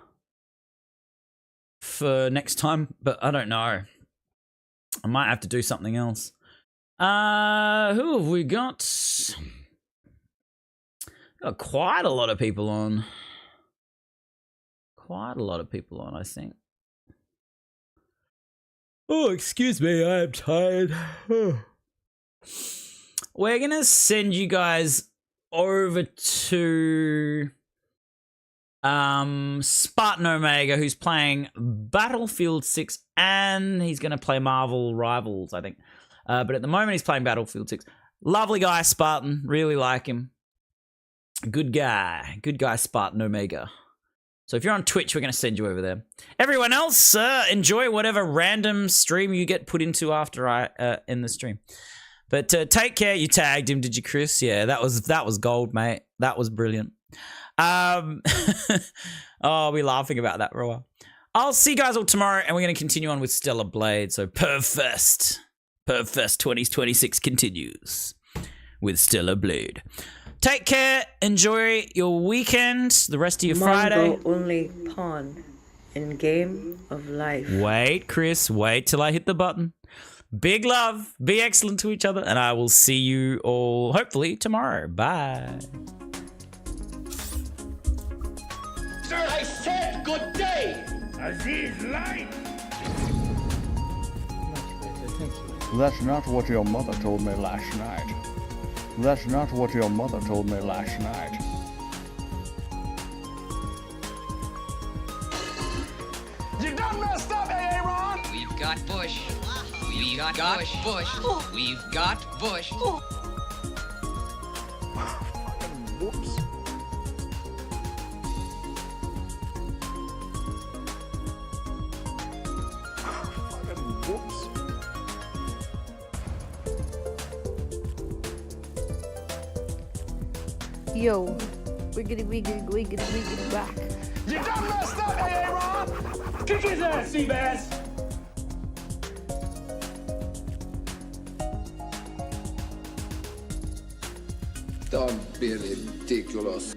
next time, but I don't know. I might have to do something else. Who have we got? Got quite a lot of people on. Quite a lot of people on, I think. Oh, excuse me, I am tired. We're going to send you guys over to Spartan Omega, who's playing Battlefield 6, and he's going to play Marvel Rivals, I think. But at the moment, he's playing Battlefield 6. Lovely guy, Spartan. Really like him. Good guy. Good guy, Spartan Omega. So if you're on Twitch, we're going to send you over there. Everyone else, enjoy whatever random stream you get put into after I end the stream. But take care. You tagged him, did you, Chris? Yeah, that was gold, mate. That was brilliant. Oh, I'll be laughing about that for a while. I'll see you guys all tomorrow, and we're going to continue on with Stellar Blade. So Perfest 2026 continues with Stellar Blade. Take care. Enjoy your weekend. The rest of your Friday. Mongo only pawn in game of life. Wait, Chris. Wait till I hit the button. Big love. Be excellent to each other. And I will see you all hopefully tomorrow. Bye. Sir, I said good day. Aziz Light. That's not what your mother told me last night. That's not what your mother told me last night. You done messed up, Aaron. We've got Bush. We've got Bush. We've got Bush. Whoops. Whoops. Yo, wiggity wiggity wiggity wiggity whack. You done messed up, Aaron. Kick his ass, Seabass. Don't be ridiculous.